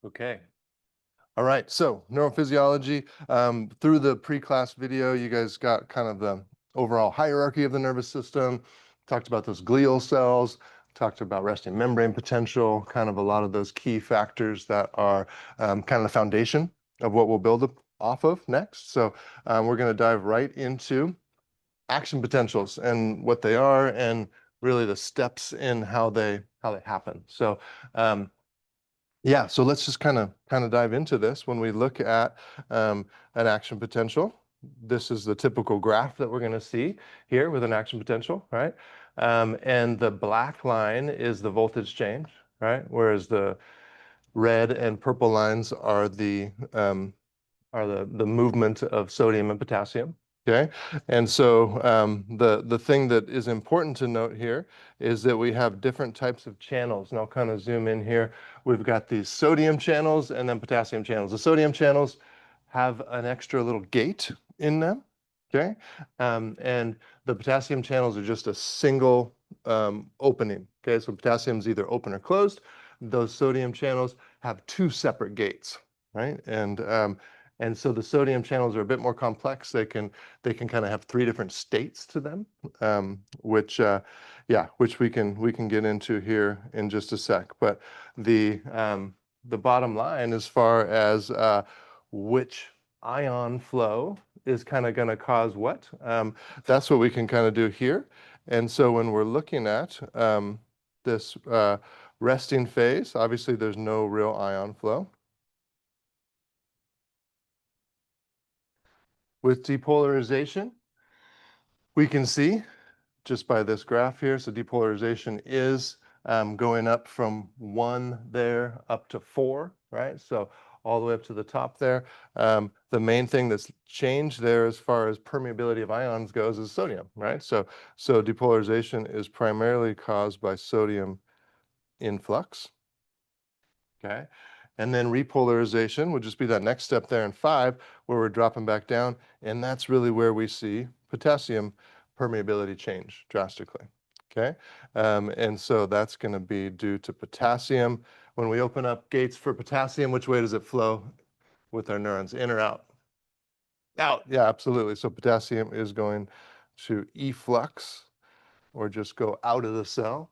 Okay. All right. So neurophysiology, through the pre-class video, you guys got kind of the overall hierarchy of the nervous system, talked about those glial cells, talked about resting membrane potential, kind of a lot of those key factors that are kind of the foundation of what we'll build off of next. So we're going to dive right into action potentials and what they are and really the steps in how they happen. So yeah, so let's just kind of dive into this. When we look at an action potential, this is the typical graph that we're going to see here with an action potential, right? And the black line is the voltage change, right? Whereas the red and purple lines are the movement of sodium and potassium. Okay, and so the thing that is important to note here is that we have different types of channels. And I'll kind of zoom in here. We've got these sodium channels and then potassium channels. The sodium channels have an extra little gate in them. Okay, and the potassium channels are just a single opening. Okay, so potassium is either open or closed. Those sodium channels have two separate gates, right? And so the sodium channels are a bit more complex. They can kind of have three different states to them, which we can get into here in just a sec. But the bottom line, as far as which ion flow is kind of going to cause what, that's what we can kind of do here. And so when we're looking at this resting phase, obviously there's no real ion flow. With depolarization, we can see just by this graph here, so depolarization is going up from 1 there up to 4, right? So all the way up to the top there. The main thing that's changed there as far as permeability of ions goes is sodium, right? So depolarization is primarily caused by sodium influx, okay? And then repolarization would just be that next step there in 5, where we're dropping back down, and that's really where we see potassium permeability change drastically, okay? And so that's going to be due to potassium. When we open up gates for potassium, which way does it flow with our neurons, in or out? Out, yeah, absolutely. So potassium is going to efflux, or just go out of the cell,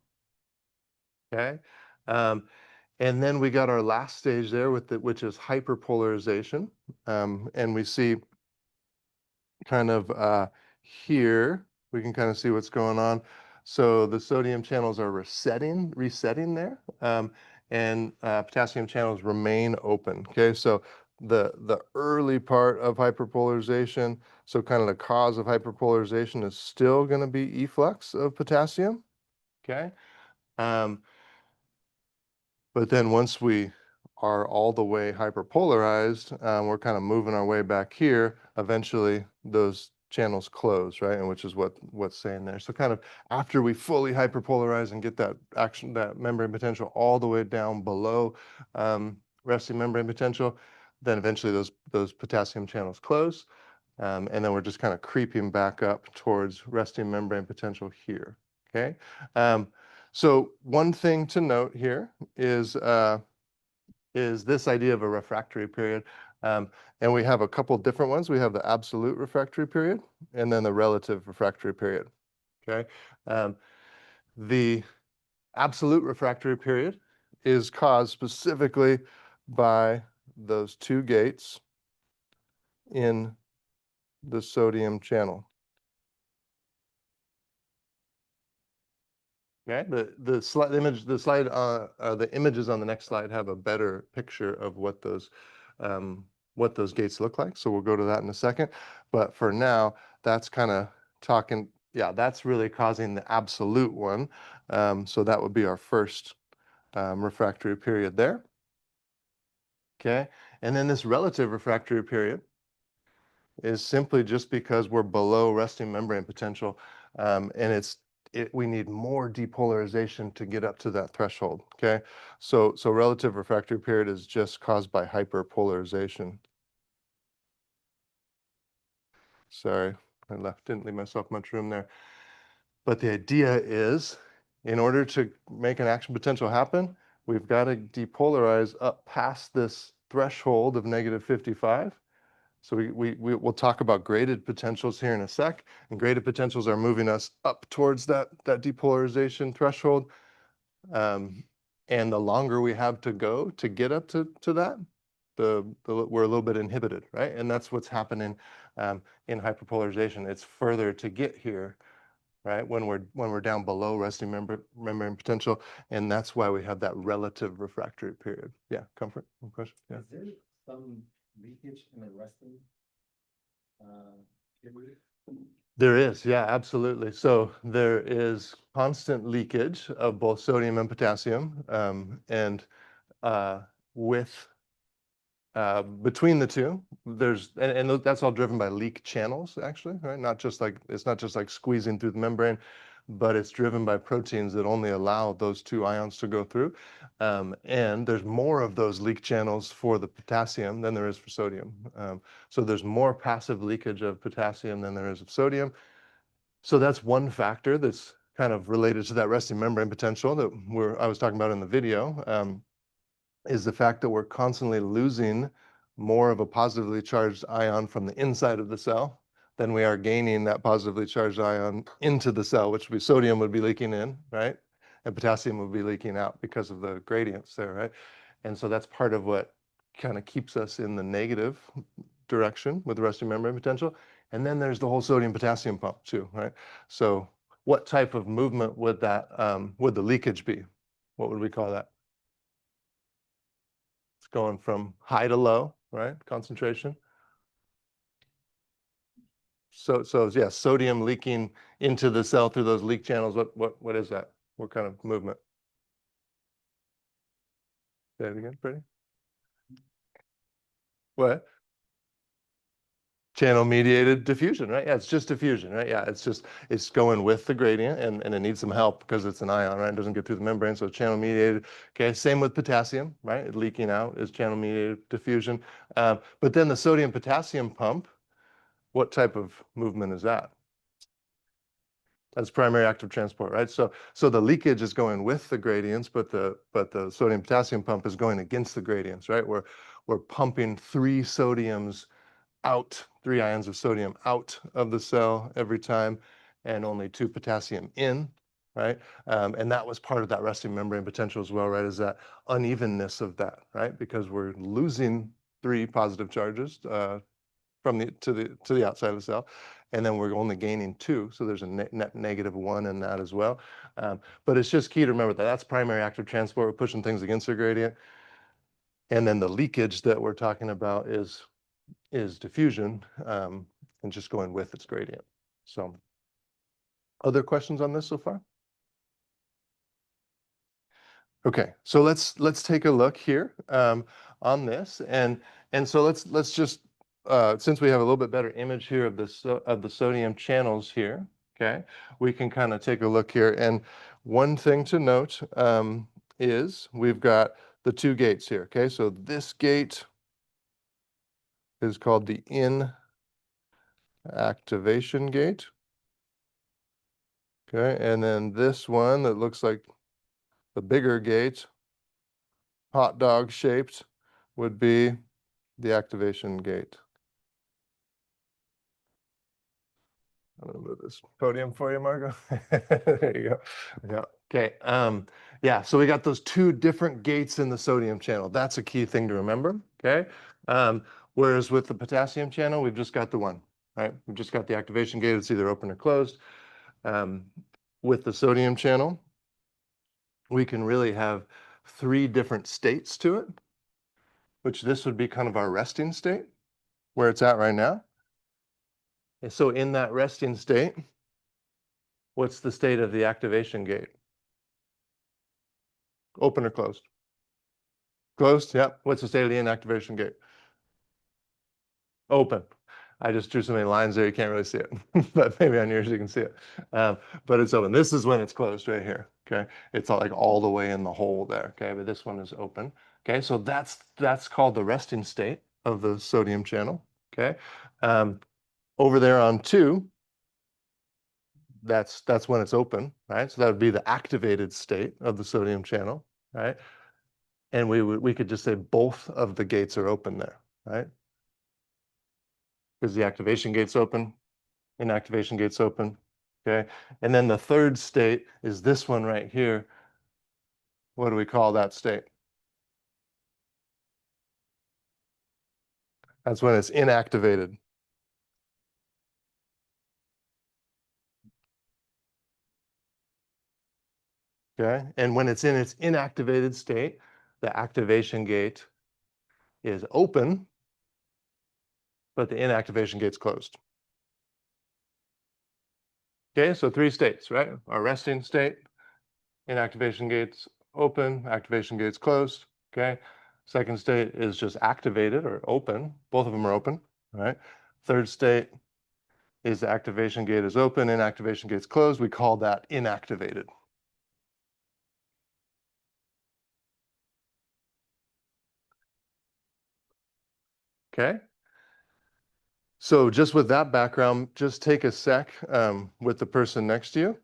okay? And then we got our last stage there with which is hyperpolarization. And we see kind of here, we can kind of see what's going on. So the sodium channels are resetting there, and potassium channels remain open. Okay, so the early part of hyperpolarization, so kind of the cause of hyperpolarization is still going to be efflux of potassium. Okay. But then once we are all the way hyperpolarized, we're kind of moving our way back here. Eventually, those channels close, right? And which is what's saying there. So kind of after we fully hyperpolarize and get that membrane potential all the way down below resting membrane potential, then eventually those potassium channels close. And then we're just kind of creeping back up towards resting membrane potential here, okay? So one thing to note here is this idea of a refractory period. And we have a couple different ones. We have the absolute refractory period and then the relative refractory period, okay? The absolute refractory period is caused specifically by those two gates in the sodium channel. Okay, the images on the next slide have a better picture of what those gates look like. So we'll go to that in a second. But for now, that's kind of talking, yeah, that's really causing the absolute one. So that would be our first refractory period there. Okay, and then this relative refractory period is simply just because we're below resting membrane potential, and we need more depolarization to get up to that threshold, okay? So relative refractory period is just caused by hyperpolarization. Sorry, didn't leave myself much room there. But the idea is, in order to make an action potential happen, we've got to depolarize up past this threshold of -55. So we'll talk about graded potentials here in a sec, and graded potentials are moving us up towards that depolarization threshold. And the longer we have to go to get up to that, we're a little bit inhibited, right? And that's what's happening in hyperpolarization. It's further to get here, right? When we're down below resting membrane potential, and that's why we have that relative refractory period. Yeah, comfort. Question? Yeah. Is there some leakage in the resting period? There is, yeah, absolutely. So there is constant leakage of both sodium and potassium, and with between the two, and that's all driven by leak channels, actually, right? It's not just like squeezing through the membrane, but it's driven by proteins that only allow those two ions to go through. And there's more of those leak channels for the potassium than there is for sodium. So there's more passive leakage of potassium than there is of sodium. So that's one factor that's kind of related to that resting membrane potential that I was talking about in the video. Is the fact that we're constantly losing more of a positively charged ion from the inside of the cell than we are gaining that positively charged ion into the cell, which would be sodium would be leaking in, right? And potassium would be leaking out because of the gradients there, right? And so that's part of what kind of keeps us in the negative direction with the resting membrane potential. And then there's the whole sodium potassium pump too, right? So what type of movement would that would the leakage be? What would we call that? Going from high to low, right? Concentration. So yeah, sodium leaking into the cell through those leak channels. What is that? What kind of movement? Say it again, Freddie. What? Channel mediated diffusion, right? Yeah, it's just diffusion, right? Yeah, it's going with the gradient and it needs some help because it's an ion, right? It doesn't get through the membrane, so it's channel mediated. Okay, same with potassium, right? It leaking out is channel mediated diffusion. But then the sodium potassium pump, what type of movement is that? That's primary active transport, right? So the leakage is going with the gradients, but the sodium potassium pump is going against the gradients, right? We're pumping three ions of sodium out of the cell every time, and only two potassium in, right? And that was part of that resting membrane potential as well, right? Is that unevenness of that, right? Because we're losing three positive charges from to the outside of the cell, and then we're only gaining two, so there's a net -1 in that as well. But it's just key to remember that that's primary active transport. We're pushing things against the gradient, and then the leakage that we're talking about is diffusion, and just going with its gradient. So, other questions on this so far? Okay, so let's take a look here on this, and so let's just since we have a little bit better image here of the sodium channels here, okay, we can kind of take a look here. And one thing to note is we've got the two gates here. Okay, so this gate is called the inactivation gate. Okay, and then this one that looks like the bigger gate, hot dog shaped, would be the activation gate. I'm gonna move this podium for you, Margo. There you go. Yeah. Okay. Yeah. So we got those two different gates in the sodium channel. That's a key thing to remember. Okay. Whereas with the potassium channel, we've just got the one, right? We've just got the activation gate. It's either open or closed. With the sodium channel, we can really have three different states to it, which this would be kind of our resting state, where it's at right now. And so in that resting state, what's the state of the activation gate? Open or closed? Closed, yeah. What's the state of the inactivation gate? Open. I just drew so many lines there, you can't really see it, but maybe on yours you can see it. But it's open. This is when it's closed right here, okay? It's all the way in the hole there, okay? But this one is open, okay? So that's called the resting state of the sodium channel, okay? Over there on 2, that's when it's open, right? So that would be the activated state of the sodium channel, right? And we could just say both of the gates are open there, right? Because the activation gate's open, inactivation gate's open, okay? And then the third state is this one right here. What do we call that state? That's when it's inactivated. Okay, and when it's in its inactivated state, the activation gate is open, but the inactivation gate's closed. Okay, so three states, right? Our resting state, inactivation gates open, activation gates closed. Okay, second state is just activated or open. Both of them are open, right? Third state is the activation gate is open, inactivation gate's closed. We call that inactivated. Okay. So just with that background, just take a sec with the person next to you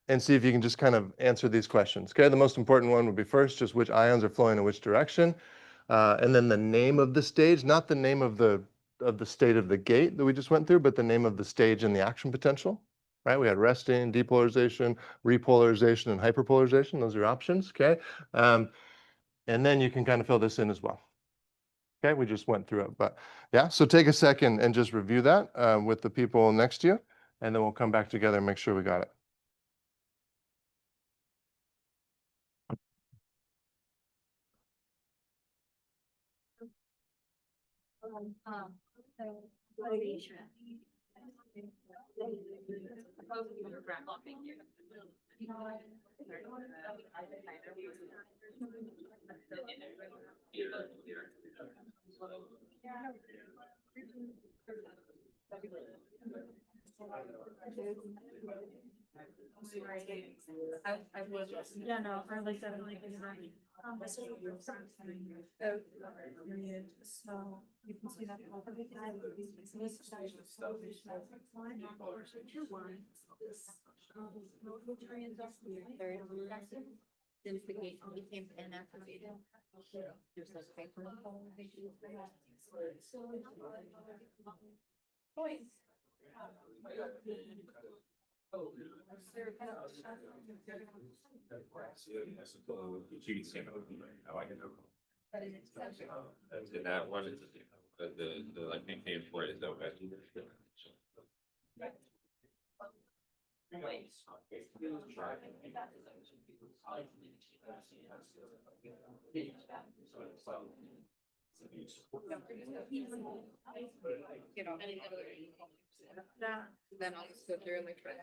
and see if you can just kind of answer these questions. Okay, the most important one would be first, just which ions are flowing in which direction, and then the name of the stage, not the name of the state of the gate that we just went through, but the name of the stage and the action potential. Right? We had resting, depolarization, repolarization, and hyperpolarization. Those are options. Okay, and then you can kind of fill this in as well. Okay, we just went through it, but yeah, so take a second and just review that with the people next to you, and then we'll come back together and make sure we got it. Yeah, no, I like that. I like it. So you can see that. Since the gate became inactivated. There's like And that one is the like nickname for it is open. Then I'll just go through and like try to.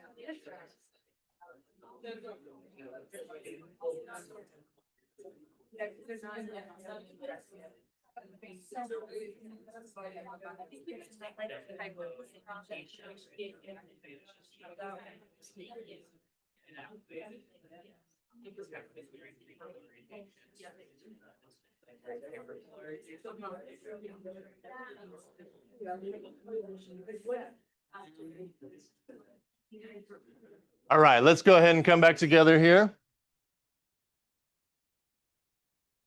All right, let's go ahead and come back together here.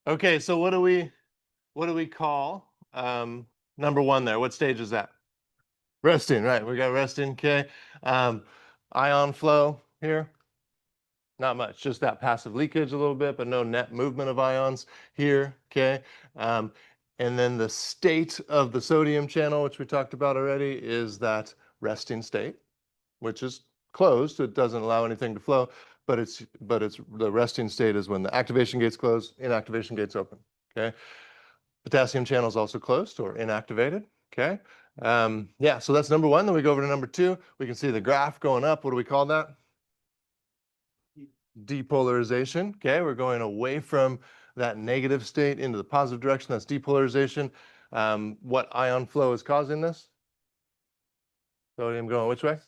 Okay, so what do we call number one there? What stage is that? Resting, right? We got resting. Okay, ion flow here. Not much, just that passive leakage a little bit, but no net movement of ions here. Okay, and then the state of the sodium channel, which we talked about already, is that resting state, which is closed. It doesn't allow anything to flow, but it's the resting state is when the activation gate's closed, inactivation gate's open. Okay, potassium channel is also closed or inactivated. Okay, yeah, so that's number one. Then we go over to number two. We can see the graph going up. What do we call that? Depolarization. Okay, we're going away from that negative state into the positive direction. That's depolarization. What ion flow is causing this? Sodium going which way?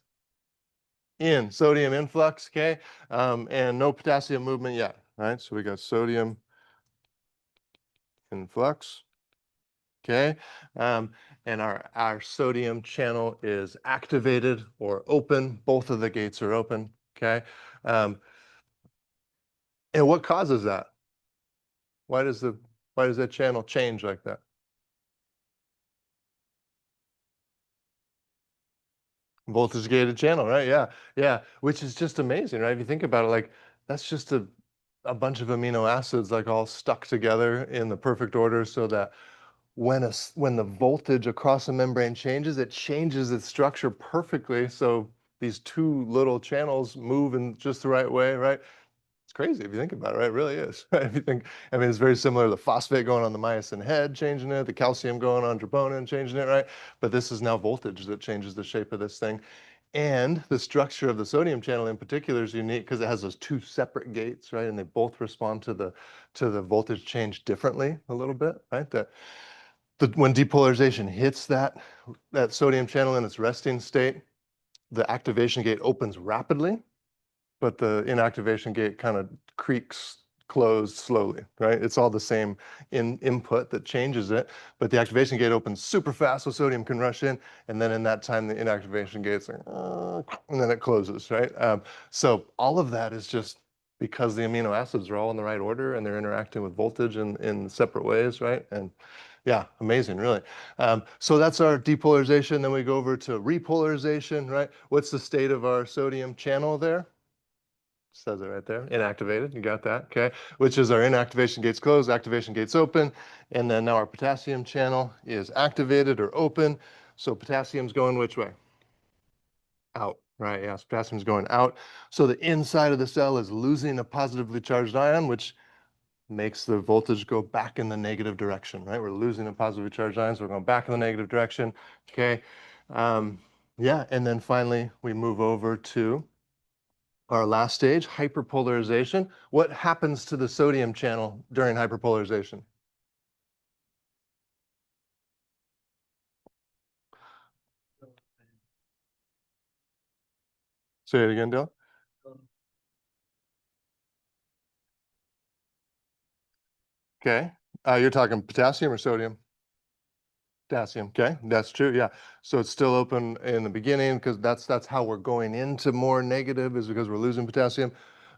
In, sodium influx. Okay, and no potassium movement yet. Right, so we got sodium influx. Okay, and our sodium channel is activated or open. Both of the gates are open. Okay, and what causes that? Why does the Why does that channel change like that? Voltage gated channel, right? Yeah, yeah, which is just amazing, right? If you think about it, like that's just a bunch of amino acids like all stuck together in the perfect order so that when the voltage across the membrane changes, it changes its structure perfectly. So these two little channels move in just the right way, right? It's crazy if you think about it, right? It really is. Right? If you think, I mean, it's very similar to the phosphate going on the myosin head, changing it, the calcium going on troponin, changing it, right? But this is now voltage that changes the shape of this thing. And the structure of the sodium channel in particular is unique because it has those two separate gates, right? And they both respond to the voltage change differently a little bit, right? When depolarization hits that sodium channel in its resting state, the activation gate opens rapidly, but the inactivation gate kind of creaks closed slowly, right? It's all the same input that changes it, but the activation gate opens super fast so sodium can rush in, and then in that time the inactivation gate's like, and then it closes, right? So all of that is just because the amino acids are all in the right order and they're interacting with voltage in separate ways, right? And yeah, amazing, really. So that's our depolarization. Then we go over to repolarization, right? What's the state of our sodium channel there? Says it right there, inactivated, you got that, okay? Which is our inactivation gates closed, activation gates open, and then now our potassium channel is activated or open. So potassium's going which way? Out, right? Yes, potassium's going out. So the inside of the cell is losing a positively charged ion, which makes the voltage go back in the negative direction, right? We're losing a positively charged ion, so we're going back in the negative direction, okay? Yeah, and then finally we move over to our last stage, hyperpolarization. What happens to the sodium channel during hyperpolarization? Say it again, Dale. Okay. You're talking potassium or sodium? Potassium. Okay, that's true. Yeah. So it's still open in the beginning because that's how we're going into more negative is because we're losing potassium.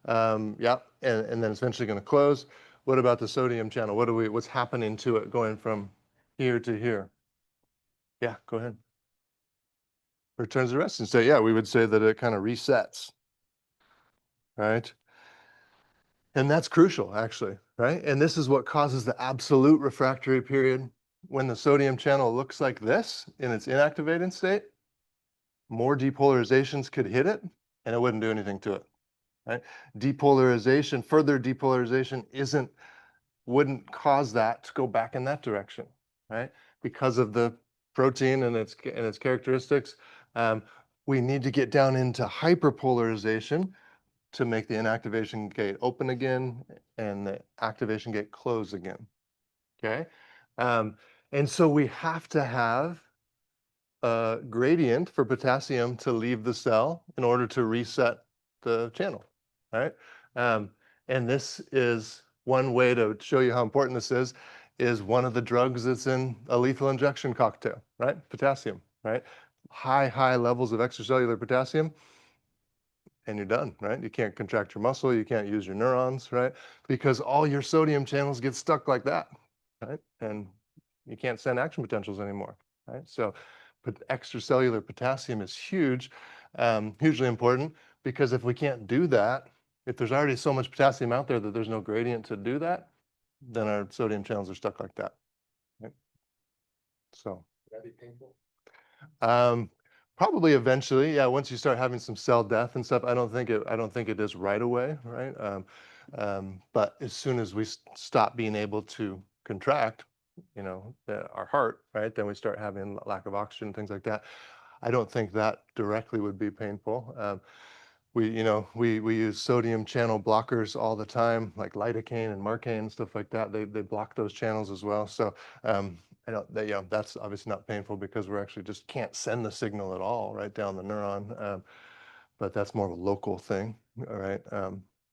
Yeah, and then it's eventually going to close. What about the sodium channel? What's happening to it going from here to here? Yeah, go ahead. Returns to resting state. Yeah, we would say that it kind of resets, right? And that's crucial, actually, right? And this is what causes the absolute refractory period. When the sodium channel looks like this in its inactivating state, more depolarizations could hit it and it wouldn't do anything to it, right? Depolarization, further depolarization wouldn't cause that to go back in that direction, right? Because of the protein and its characteristics. We need to get down into hyperpolarization to make the inactivation gate open again and the activation gate close again, okay? And so we have to have a gradient for potassium to leave the cell in order to reset the channel, right? And this is one way to show you how important this is one of the drugs that's in a lethal injection cocktail, right? Potassium, right? High levels of extracellular potassium and you're done, right? You can't contract your muscle, you can't use your neurons, right? Because all your sodium channels get stuck like that, right? And you can't send action potentials anymore, right? So, but extracellular potassium is huge, hugely important, because if we can't do that, if there's already so much potassium out there that there's no gradient to do that, then our sodium channels are stuck like that, right? So. That'd be painful. Um, Probably eventually, yeah. Once you start having some cell death and stuff, I don't think it is right away, right? But as soon as we stop being able to contract, our heart, right, then we start having lack of oxygen, things like that. I don't think that directly would be painful. We use sodium channel blockers all the time, like lidocaine and marcaine, stuff like that. They block those channels as well. So I don't, that's obviously not painful because we're actually just can't send the signal at all right down the neuron. But that's more of a local thing. All right.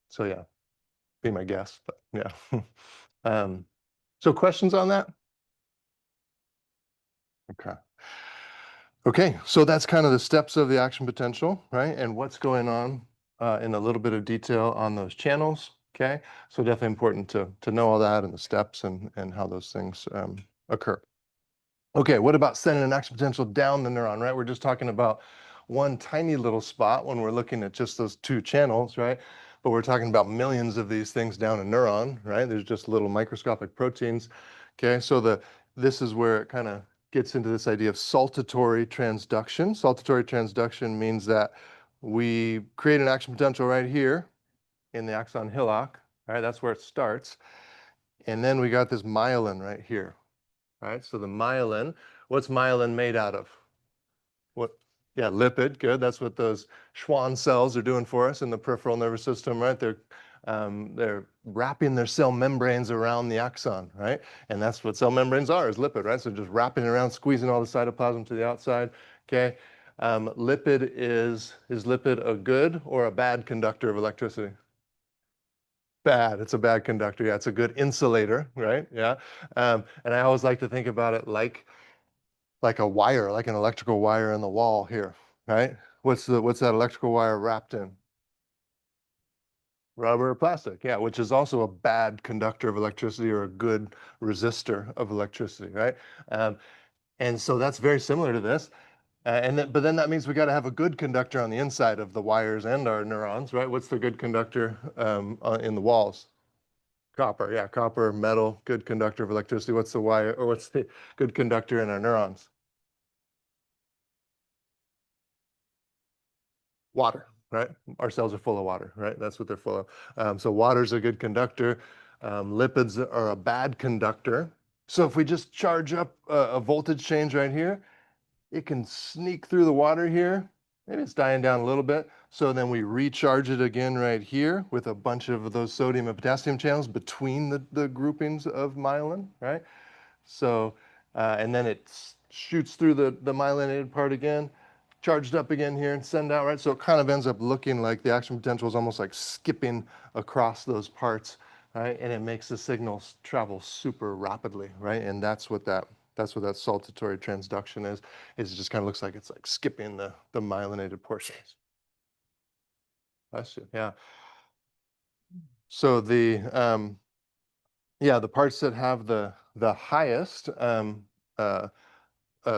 So yeah, be my guess, but yeah. So questions on that? Okay. Okay, so that's kind of the steps of the action potential, right? And what's going on in a little bit of detail on those channels. Okay, so definitely important to know all that and the steps and how those things occur. Okay, what about sending an action potential down the neuron, right? We're just talking about one tiny little spot when we're looking at just those two channels, right? But we're talking about millions of these things down a neuron, right? There's just little microscopic proteins. Okay, so this is where it kind of gets into this idea of saltatory transduction. Saltatory transduction means that we create an action potential right here in the axon hillock, right? That's where it starts. And then we got this myelin right here, right? So the myelin, what's myelin made out of? What? Yeah, lipid, good. That's what those Schwann cells are doing for us in the peripheral nervous system, right? They're wrapping their cell membranes around the axon, right? And that's what cell membranes are, is lipid, right? So just wrapping it around, squeezing all the cytoplasm to the outside, okay? Lipid is lipid a good or a bad conductor of electricity? Bad. It's a bad conductor. Yeah, it's a good insulator, right? Yeah. And I always like to think about it like a wire, like an electrical wire in the wall here, right? What's that electrical wire wrapped in? Rubber or plastic, yeah, which is also a bad conductor of electricity or a good resistor of electricity, right? Um, and so that's very similar to this. But then that means we got to have a good conductor on the inside of the wires and our neurons, right? What's the good conductor in the walls? Copper, yeah, copper, metal, good conductor of electricity. What's the wire, or what's the good conductor in our neurons? Water, right? Our cells are full of water, right? That's what they're full of. So water's a good conductor. Lipids are a bad conductor. So if we just charge up a voltage change right here, it can sneak through the water here. Maybe it's dying down a little bit. So then we recharge it again right here with a bunch of those sodium and potassium channels between the groupings of myelin, right? So, and then it shoots through the myelinated part again, charged up again here and send out, right? So it kind of ends up looking like the action potential is almost like skipping across those parts, right? And it makes the signals travel super rapidly, right? And that's what that saltatory transduction is. It just kind of looks like it's like skipping the myelinated portions. That's it, yeah. So the parts that have the highest uh,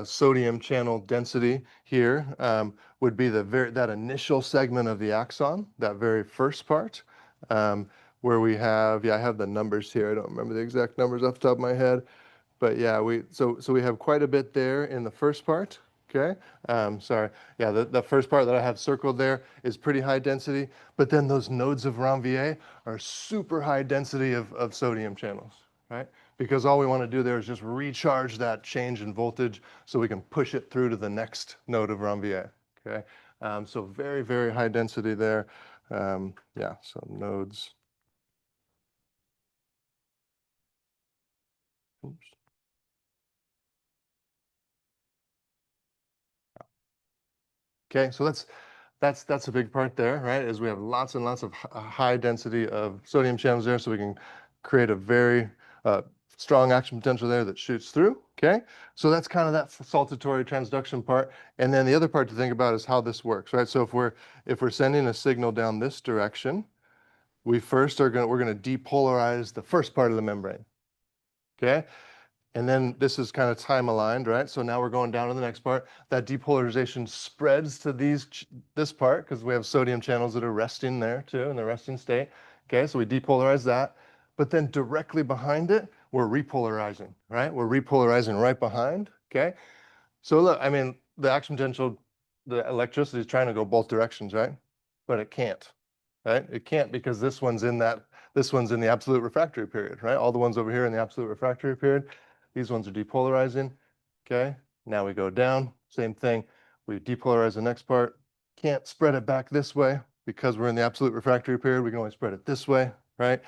sodium channel density here would be that initial segment of the axon, that very first part, where we have, yeah, I have the numbers here. I don't remember the exact numbers off the top of my head, but yeah, so we have quite a bit there in the first part. Okay, sorry. Yeah, the first part that I have circled there is pretty high density, but then those nodes of Ranvier are super high density of sodium channels, right? Because all we want to do there is just recharge that change in voltage so we can push it through to the next node of Ranvier, okay? So very, very high density there. Yeah, so nodes. Oops. Okay, so that's a big part there, right? Is we have lots and lots of high density of sodium channels there, so we can create a very strong action potential there that shoots through. Okay, so that's kind of that saltatory transduction part, and then the other part to think about is how this works, right? So if we're sending a signal down this direction, we're gonna depolarize the first part of the membrane. Okay, and then this is kind of time aligned, right? So now we're going down to the next part. That depolarization spreads to this part because we have sodium channels that are resting there too in the resting state. Okay, so we depolarize that. But then directly behind it, we're repolarizing, right? We're repolarizing right behind, okay? So look, I mean, the action potential, the electricity is trying to go both directions, right? But it can't, right? It can't because this one's in the absolute refractory period, right? All the ones over here in the absolute refractory period, these ones are depolarizing, okay? Now we go down, same thing. We depolarize the next part. Can't spread it back this way because we're in the absolute refractory period. We can only spread it this way, right?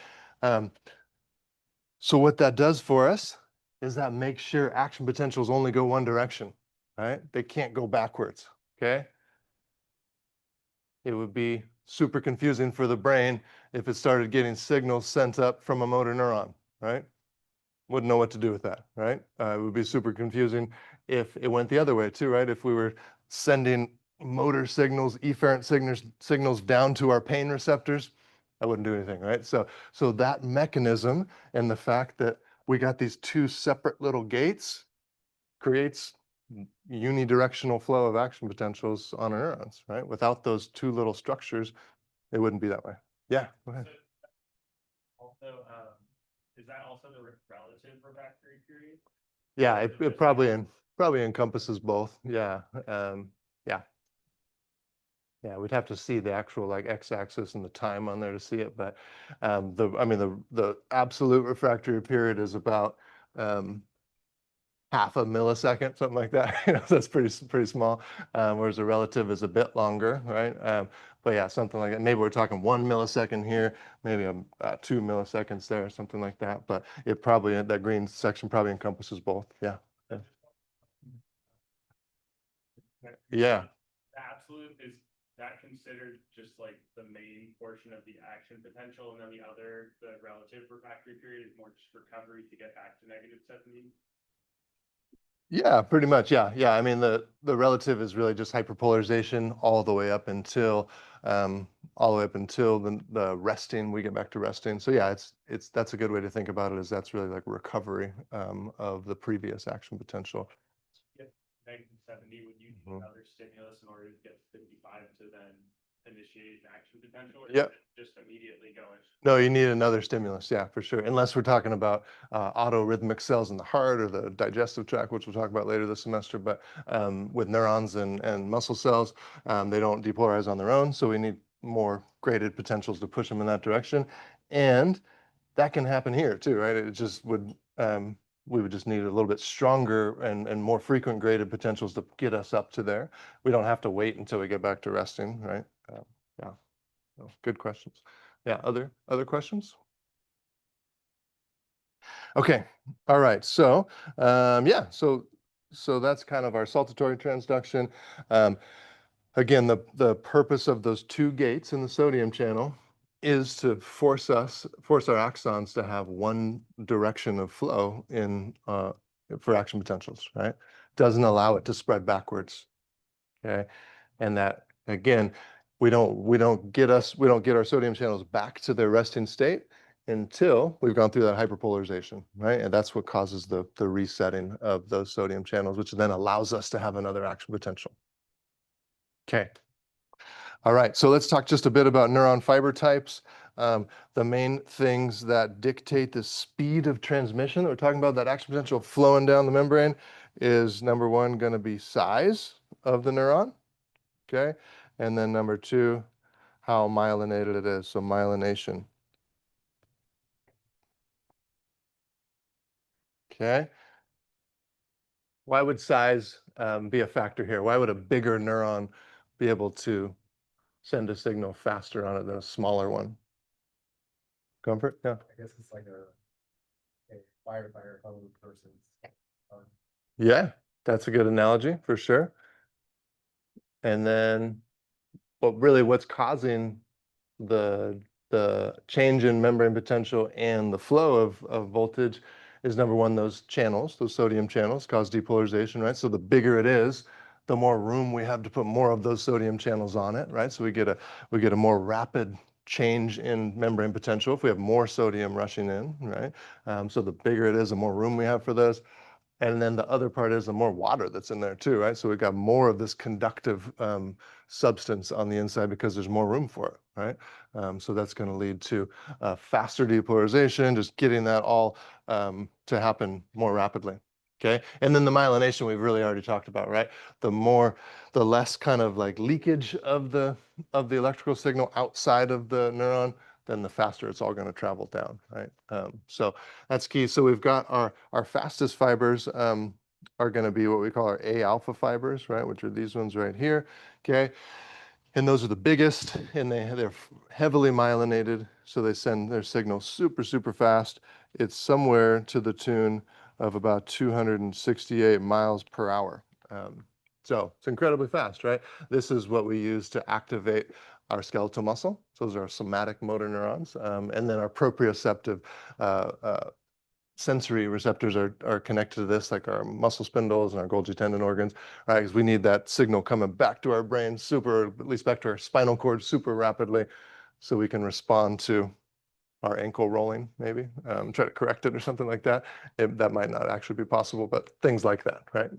So what that does for us is that makes sure action potentials only go one direction, right? They can't go backwards, okay? It would be super confusing for the brain if it started getting signals sent up from a motor neuron, right? Wouldn't know what to do with that, right? It would be super confusing if it went the other way too, right? If we were sending motor signals, efferent signals down to our pain receptors, I wouldn't do anything, right? So that mechanism and the fact that we got these two separate little gates creates unidirectional flow of action potentials on our neurons, right? Without those two little structures, it wouldn't be that way. Yeah, go ahead. Also, is that also the relative refractory period? Yeah, Or is it just probably encompasses both. Yeah, yeah. Yeah, we'd have to see the actual like x-axis and the time on there to see it, but I mean the absolute refractory period is about half a millisecond, something like that. You know, that's pretty small. Whereas the relative is a bit longer, right? But yeah, something like that. Maybe we're talking 1 millisecond here, maybe 2 milliseconds there, something like that. But it probably that green section probably encompasses both. Yeah. Yeah. The absolute, is that considered just like the main portion of the action potential, and then the relative refractory period is more just recovery to get back to -70? Yeah, pretty much. Yeah, yeah. I mean, the relative is really just hyperpolarization all the way up until the resting. We get back to resting. So yeah, it's that's a good way to think about it. Is that's really like recovery of the previous action potential. If -70, would you need Mhm. another stimulus in order to get to 55 to then initiate an action potential? Or Yep. is it just immediately going? No, you need another stimulus. Yeah, for sure. Unless we're talking about autorhythmic cells in the heart or the digestive tract, which we'll talk about later this semester. But with neurons and muscle cells, they don't depolarize on their own. So we need more graded potentials to push them in that direction. And that can happen here too, right? It just would, we would just need a little bit stronger and more frequent graded potentials to get us up to there. We don't have to wait until we get back to resting, right? Yeah. So, good questions. Yeah, other questions? Okay, all right. So yeah, so that's kind of our saltatory transduction. Um, Again, the purpose of those two gates in the sodium channel is to force our axons to have one direction of flow in for action potentials, right? Doesn't allow it to spread backwards. Okay. And that again, we don't get our sodium channels back to their resting state until we've gone through that hyperpolarization, right? And that's what causes the resetting of those sodium channels, which then allows us to have another action potential. Okay. All right, so let's talk just a bit about neuron fiber types. The main things that dictate the speed of transmission that we're talking about, that action potential flowing down the membrane, is number one going to be size of the neuron, okay? And then number two, how myelinated it is, so myelination. Okay. Why would size be a factor here? Why would a bigger neuron be able to send a signal faster on it than a smaller one? Comfort? Yeah. I guess it's like a firefighter hose versus. Yeah, that's a good analogy for sure. And then, well, really what's causing the change in membrane potential and the flow of voltage is number one, those channels, those sodium channels cause depolarization, right? So the bigger it is, the more room we have to put more of those sodium channels on it, right? So we get a more rapid change in membrane potential if we have more sodium rushing in, right? So the bigger it is, the more room we have for those. And then the other part is the more water that's in there too, right? So we've got more of this conductive substance on the inside because there's more room for it, right? So that's going to lead to faster depolarization, just getting that all to happen more rapidly. Okay. And then the myelination we've really already talked about, right? The less kind of like leakage of the electrical signal outside of the neuron, then the faster it's all going to travel down, right? So that's key. So we've got our fastest fibers are going to be what we call our A alpha fibers, right? Which are these ones right here. Okay. And those are the biggest, and they're heavily myelinated, so they send their signal super, super fast. It's somewhere to the tune of about 268 miles per hour. So it's incredibly fast, right? This is what we use to activate our skeletal muscle. So those are our somatic motor neurons. And then our proprioceptive sensory receptors are connected to this, like our muscle spindles and our Golgi tendon organs, right? Because we need that signal coming back to our brain super, at least back to our spinal cord super rapidly so we can respond to our ankle rolling, maybe, try to correct it or something like that. That might not actually be possible, but things like that, right?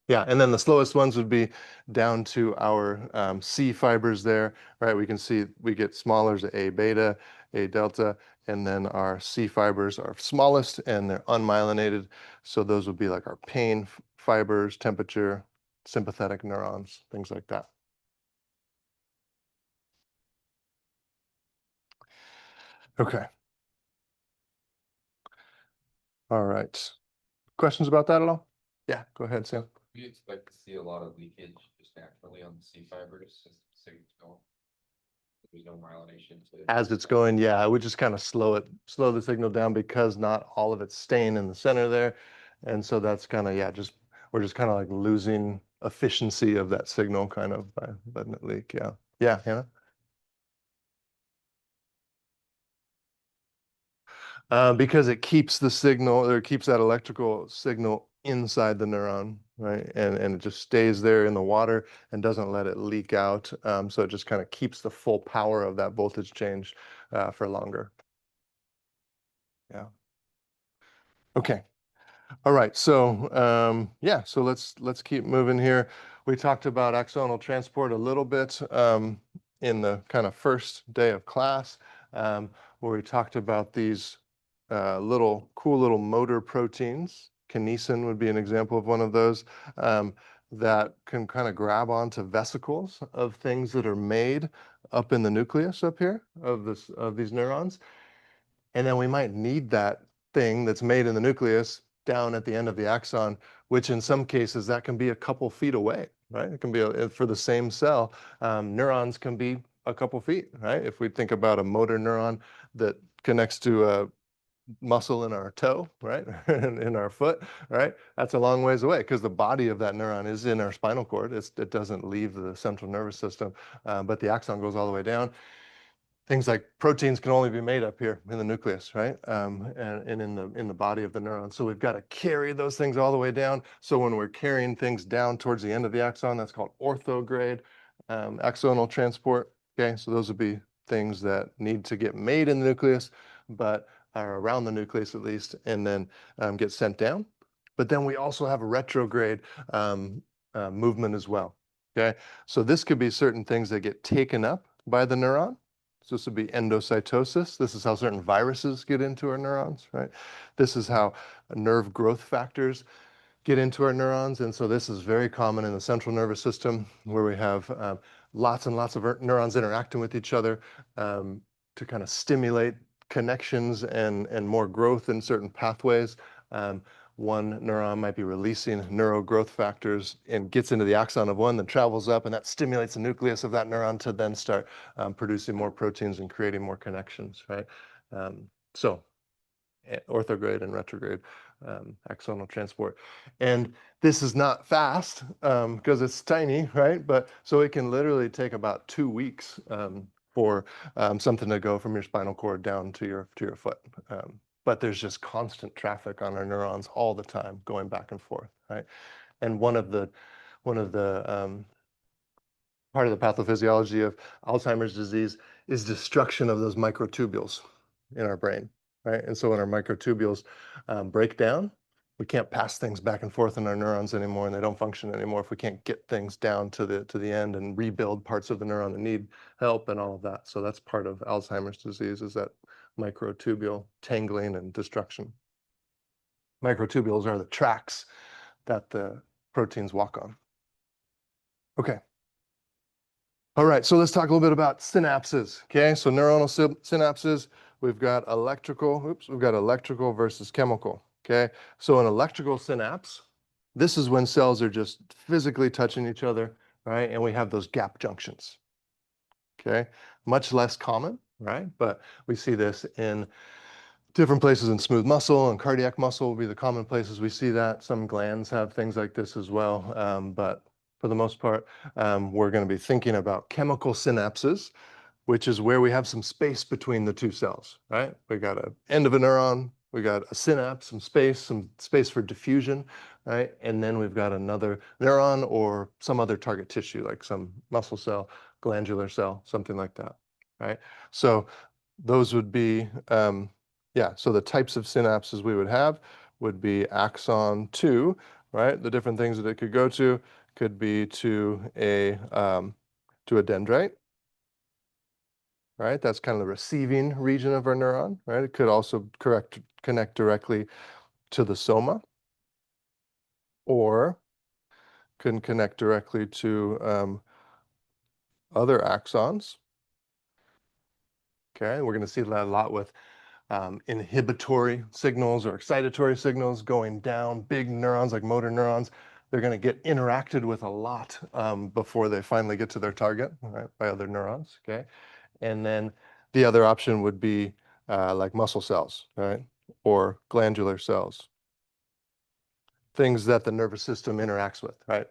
Yeah, and then the slowest ones would be down to our C fibers there, right? We can see we get smaller as A beta, A delta, and then our C fibers are smallest and they're unmyelinated. So those would be like our pain fibers, temperature, sympathetic neurons, things like that. Okay. All right. Questions about that at all? Yeah, go ahead, Sam. We expect to see a lot of leakage just naturally on the C fibers as the signal's going. There's no myelination to. As it's going, yeah, I would just kind of slow the signal down because not all of it's staying in the center there. And so that's kind of, yeah, we're just kind of like losing efficiency of that signal kind of by letting it leak. Yeah. Yeah, Hannah? Because it keeps the signal, or it keeps that electrical signal inside the neuron, right? And it just stays there in the water and doesn't let it leak out. So it just kind of keeps the full power of that voltage change for longer. Yeah. Okay. All right. So yeah. So let's keep moving here. We talked about axonal transport a little bit in the kind of first day of class, where we talked about these cool little motor proteins. Kinesin would be an example of one of those that can kind of grab onto vesicles of things that are made up in the nucleus up here of these neurons. And then we might need that thing that's made in the nucleus down at the end of the axon, which in some cases that can be a couple feet away, right? It can be for the same cell. Neurons can be a couple feet, right? If we think about a motor neuron that connects to a muscle in our toe, right? in our foot, right? That's a long ways away because the body of that neuron is in our spinal cord. It doesn't leave the central nervous system, but the axon goes all the way down. Things like proteins can only be made up here in the nucleus, right? And in the body of the neuron. So we've got to carry those things all the way down. So when we're carrying things down towards the end of the axon, that's called orthograde axonal transport. Okay, so those would be things that need to get made in the nucleus, but are around the nucleus at least, and then get sent down. But then we also have a retrograde movement as well. Okay, so this could be certain things that get taken up by the neuron. So this would be endocytosis. This is how certain viruses get into our neurons, right? This is how nerve growth factors get into our neurons. And so this is very common in the central nervous system where we have lots and lots of neurons interacting with each other to kind of stimulate connections and more growth in certain pathways. One neuron might be releasing neurogrowth factors and gets into the axon of one, then travels up, and that stimulates the nucleus of that neuron to then start producing more proteins and creating more connections, right? So orthograde and retrograde axonal transport. And this is not fast because it's tiny, right? But so it can literally take about 2 weeks for something to go from your spinal cord down to your foot. But there's just constant traffic on our neurons all the time, going back and forth, right? And one of the part of the pathophysiology of Alzheimer's disease is destruction of those microtubules in our brain, right? And so when our microtubules break down, we can't pass things back and forth in our neurons anymore, and they don't function anymore if we can't get things down to the end and rebuild parts of the neuron that need help and all of that. So that's part of Alzheimer's disease, is that microtubule tangling and destruction. Microtubules are the tracks that the proteins walk on. Okay. All right, so let's talk a little bit about synapses. Okay, so neuronal synapses, we've got electrical versus chemical. Okay, so an electrical synapse, this is when cells are just physically touching each other, right? And we have those gap junctions. Okay, much less common, right? But we see this in different places in smooth muscle and cardiac muscle will be the common places we see that. Some glands have things like this as well. But for the most part, we're going to be thinking about chemical synapses, which is where we have some space between the two cells, right? We got an end of a neuron, we got a synapse, some space for diffusion, right? And then we've got another neuron or some other target tissue, like some muscle cell, glandular cell, something like that. right? So those would be, yeah, so the types of synapses we would have would be axon 2, right? The different things that it could go to could be to a dendrite, right? That's kind of the receiving region of our neuron, right? It could also connect directly to the soma, or can connect directly to other axons. Okay, we're going to see that a lot with inhibitory signals or excitatory signals going down. Big neurons like motor neurons, they're going to get interacted with a lot before they finally get to their target, right, by other neurons. Okay, and then the other option would be like muscle cells, right, or glandular cells, things that the nervous system interacts with, right?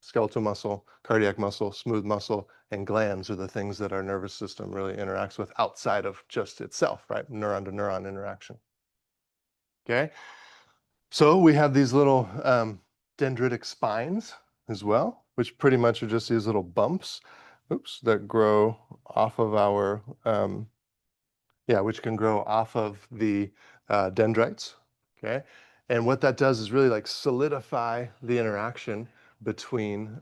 Skeletal muscle, cardiac muscle, smooth muscle, and glands are the things that our nervous system really interacts with outside of just itself, right? Neuron to neuron interaction. Okay, so we have these little dendritic spines as well, which pretty much are just these little bumps, oops, that grow off of our, yeah, which can grow off of the dendrites. Okay, and what that does is really like solidify the interaction between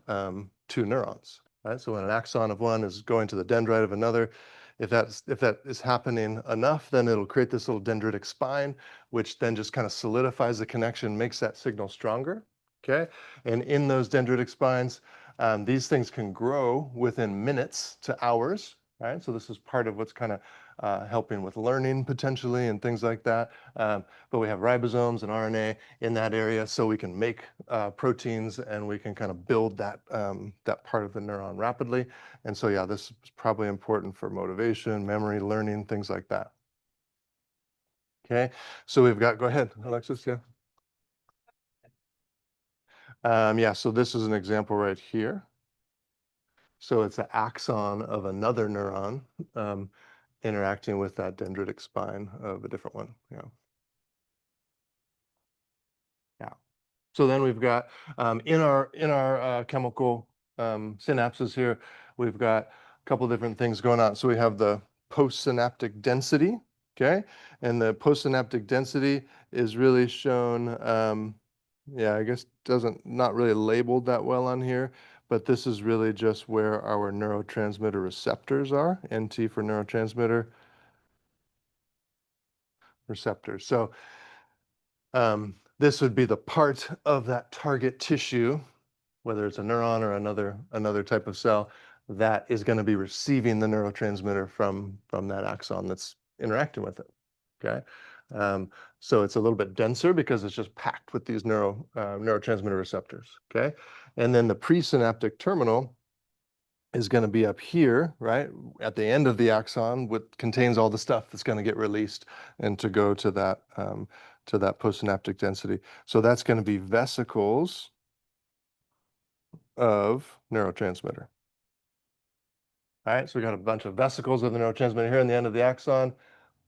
two neurons, right? So when an axon of one is going to the dendrite of another, if that is happening enough, then it'll create this little dendritic spine, which then just kind of solidifies the connection, makes that signal stronger. Okay, and in those dendritic spines, these things can grow within minutes to hours, right? So this is part of what's kind of helping with learning potentially and things like that. But we have ribosomes and RNA in that area, so we can make proteins and we can kind of build that that part of the neuron rapidly. And so, yeah, this is probably important for motivation, memory, learning, things like that. Okay, so we've got, go ahead, Alexis, yeah. Yeah, so this is an example right here. So it's an axon of another neuron interacting with that dendritic spine of a different one. Yeah. Yeah. So then we've got in our chemical synapses here, we've got a couple different things going on. So we have the postsynaptic density, okay, and the postsynaptic density is really shown. Yeah, I guess not really labeled that well on here, but this is really just where our neurotransmitter receptors are. NT for neurotransmitter receptors. So this would be the part of that target tissue, whether it's a neuron or another type of cell, that is going to be receiving the neurotransmitter from that axon that's interacting with it. Okay, so it's a little bit denser because it's just packed with these neurotransmitter receptors. Okay, and then the presynaptic terminal is going to be up here, right, at the end of the axon, which contains all the stuff that's going to get released and to go to that postsynaptic density. So that's going to be vesicles of neurotransmitter. All right, so we got a bunch of vesicles of the neurotransmitter here in the end of the axon.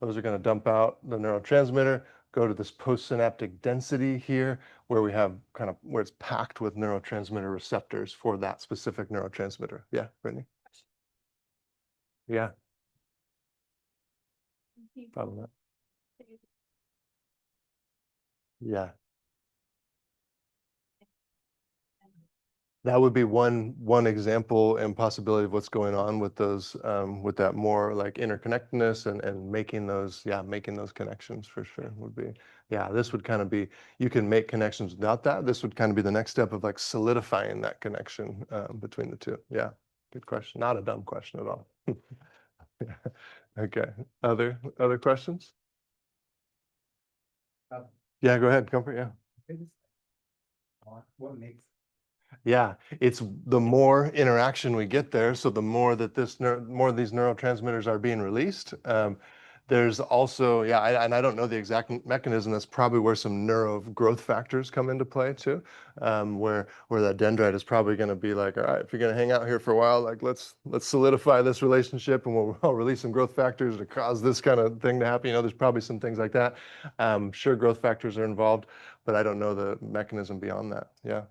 Those are going to dump out the neurotransmitter, go to this postsynaptic density here, where we have where it's packed with neurotransmitter receptors for that specific neurotransmitter. Yeah, Brittany? Yeah, probably not. Yeah. That would be one example and possibility of what's going on with those with that more like interconnectedness and making those connections for sure would be, yeah, this would kind of be, you can make connections without that. This would kind of be the next step of like solidifying that connection between the two. Yeah, good question. Not a dumb question at all. Yeah. Okay. Other questions? Uh, Yeah, go ahead. Go for it. Yeah. What makes Yeah, it's the more interaction we get there, so the more that more of these neurotransmitters are being released. There's also, yeah, and I don't know the exact mechanism. That's probably where some neuro growth factors come into play too, where that dendrite is probably going to be like, all right, if you're going to hang out here for a while, like let's solidify this relationship, and I'll release some growth factors to cause this kind of thing to happen. You know, there's probably some things like that. Sure, growth factors are involved, but I don't know the mechanism beyond that. Yeah.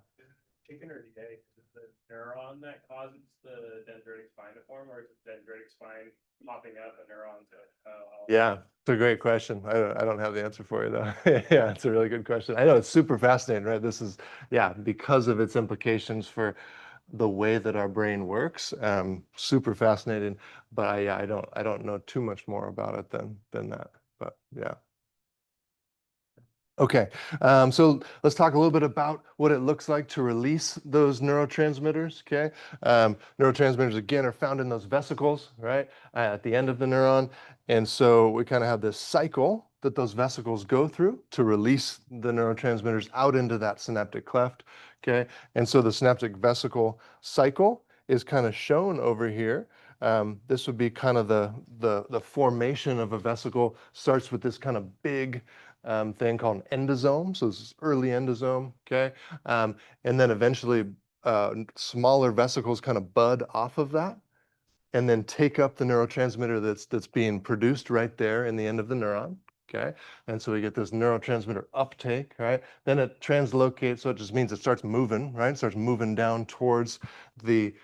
chicken or the egg? the neuron that causes the dendritic spine to form, or is the dendritic spine popping up a neuron to? Yeah, it's a great question. I don't have the answer for you though. Yeah, it's a really good question. I know it's super fascinating, right? This is, yeah, because of its implications for the way that our brain works. Super fascinating, but yeah, I don't know too much more about it than that. But yeah. Okay, so let's talk a little bit about what it looks like to release those neurotransmitters, okay? Neurotransmitters, again, are found in those vesicles, right, at the end of the neuron. And so we kind of have this cycle that those vesicles go through to release the neurotransmitters out into that synaptic cleft, okay? And so the synaptic vesicle cycle is kind of shown over here. This would be kind of the formation of a vesicle starts with this kind of big thing called an endosome. So this is early endosome, okay? And then eventually smaller vesicles kind of bud off of that and then take up the neurotransmitter that's being produced right there in the end of the neuron, okay? And so we get this neurotransmitter uptake, right? Then it translocates, so it just means it starts moving, right? It starts moving down the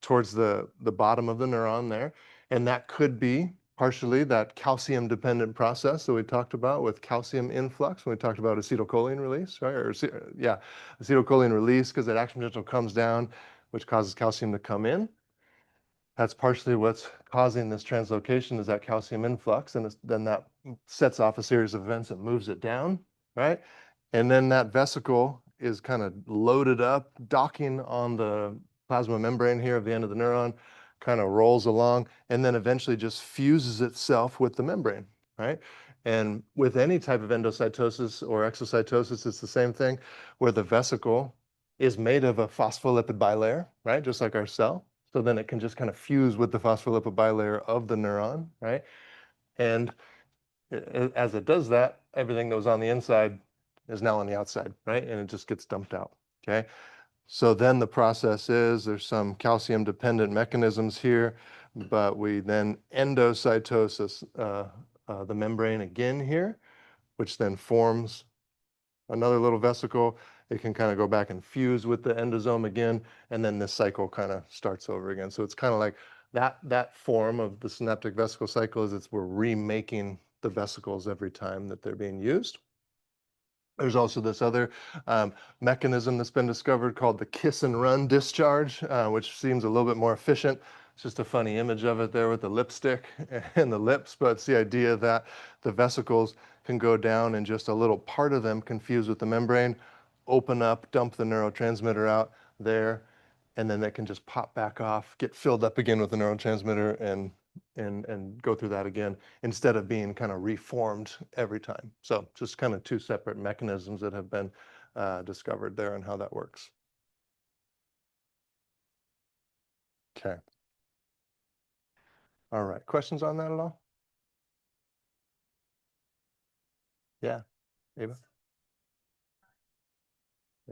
towards the bottom of the neuron there. And that could be partially that calcium dependent process that we talked about with calcium influx when we talked about acetylcholine release, right? Yeah, acetylcholine release because that action potential comes down, which causes calcium to come in. That's partially what's causing this translocation is that calcium influx, and then that sets off a series of events that moves it down, right? And then that vesicle is kind of loaded up, docking on the plasma membrane here of the end of the neuron, kind of rolls along, and then eventually just fuses itself with the membrane, right? And with any type of endocytosis or exocytosis, it's the same thing, where the vesicle is made of a phospholipid bilayer, right? Just like our cell. So then it can just kind of fuse with the phospholipid bilayer of the neuron, right? And as it does that, everything that was on the inside is now on the outside, right? And it just gets dumped out, okay? So then the process is there's some calcium dependent mechanisms here, but we then endocytosis the membrane again here, which then forms another little vesicle. It can kind of go back and fuse with the endosome again, and then this cycle kind of starts over again. So it's kind of like that form of the synaptic vesicle cycle is we're remaking the vesicles every time that they're being used. There's also this other mechanism that's been discovered called the kiss and run discharge, which seems a little bit more efficient. It's just a funny image of it there with the lipstick and the lips, but it's the idea that the vesicles can go down and just a little part of them confused with the membrane, open up, dump the neurotransmitter out there, and then they can just pop back off, get filled up again with the neurotransmitter and go through that again instead of being kind of reformed every time. So just kind of two separate mechanisms that have been discovered there and how that works. Okay. All right. Questions on that at all? Yeah. Ava?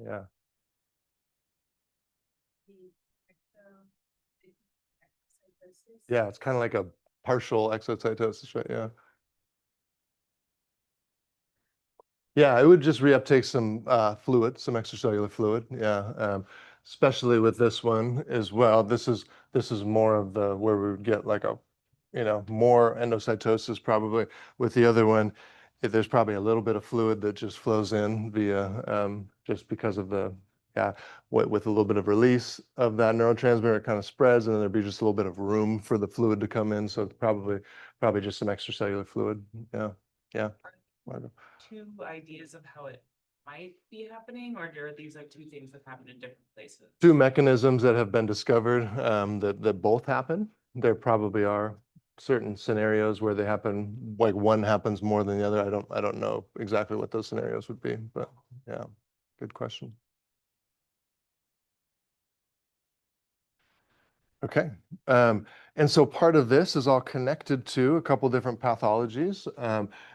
Yeah. Yeah, it's kind of like a partial exocytosis, right? Yeah. Yeah, it would just reuptake some fluid, some extracellular fluid. Yeah, especially with this one as well. This is more of the where we would get like a, more endocytosis probably. With the other one, there's probably a little bit of fluid that just flows in via just because of the yeah, with a little bit of release of that neurotransmitter, it kind of spreads, and then there'd be just a little bit of room for the fluid to come in. So it's probably just some extracellular fluid. Yeah, yeah. Two ideas of how it might be happening, or are these like two things that happen in different places? Two mechanisms that have been discovered that both happen. There probably are certain scenarios where they happen, like one happens more than the other. I don't know exactly what those scenarios would be, but yeah, good question. Okay. And so part of this is all connected to a couple different pathologies.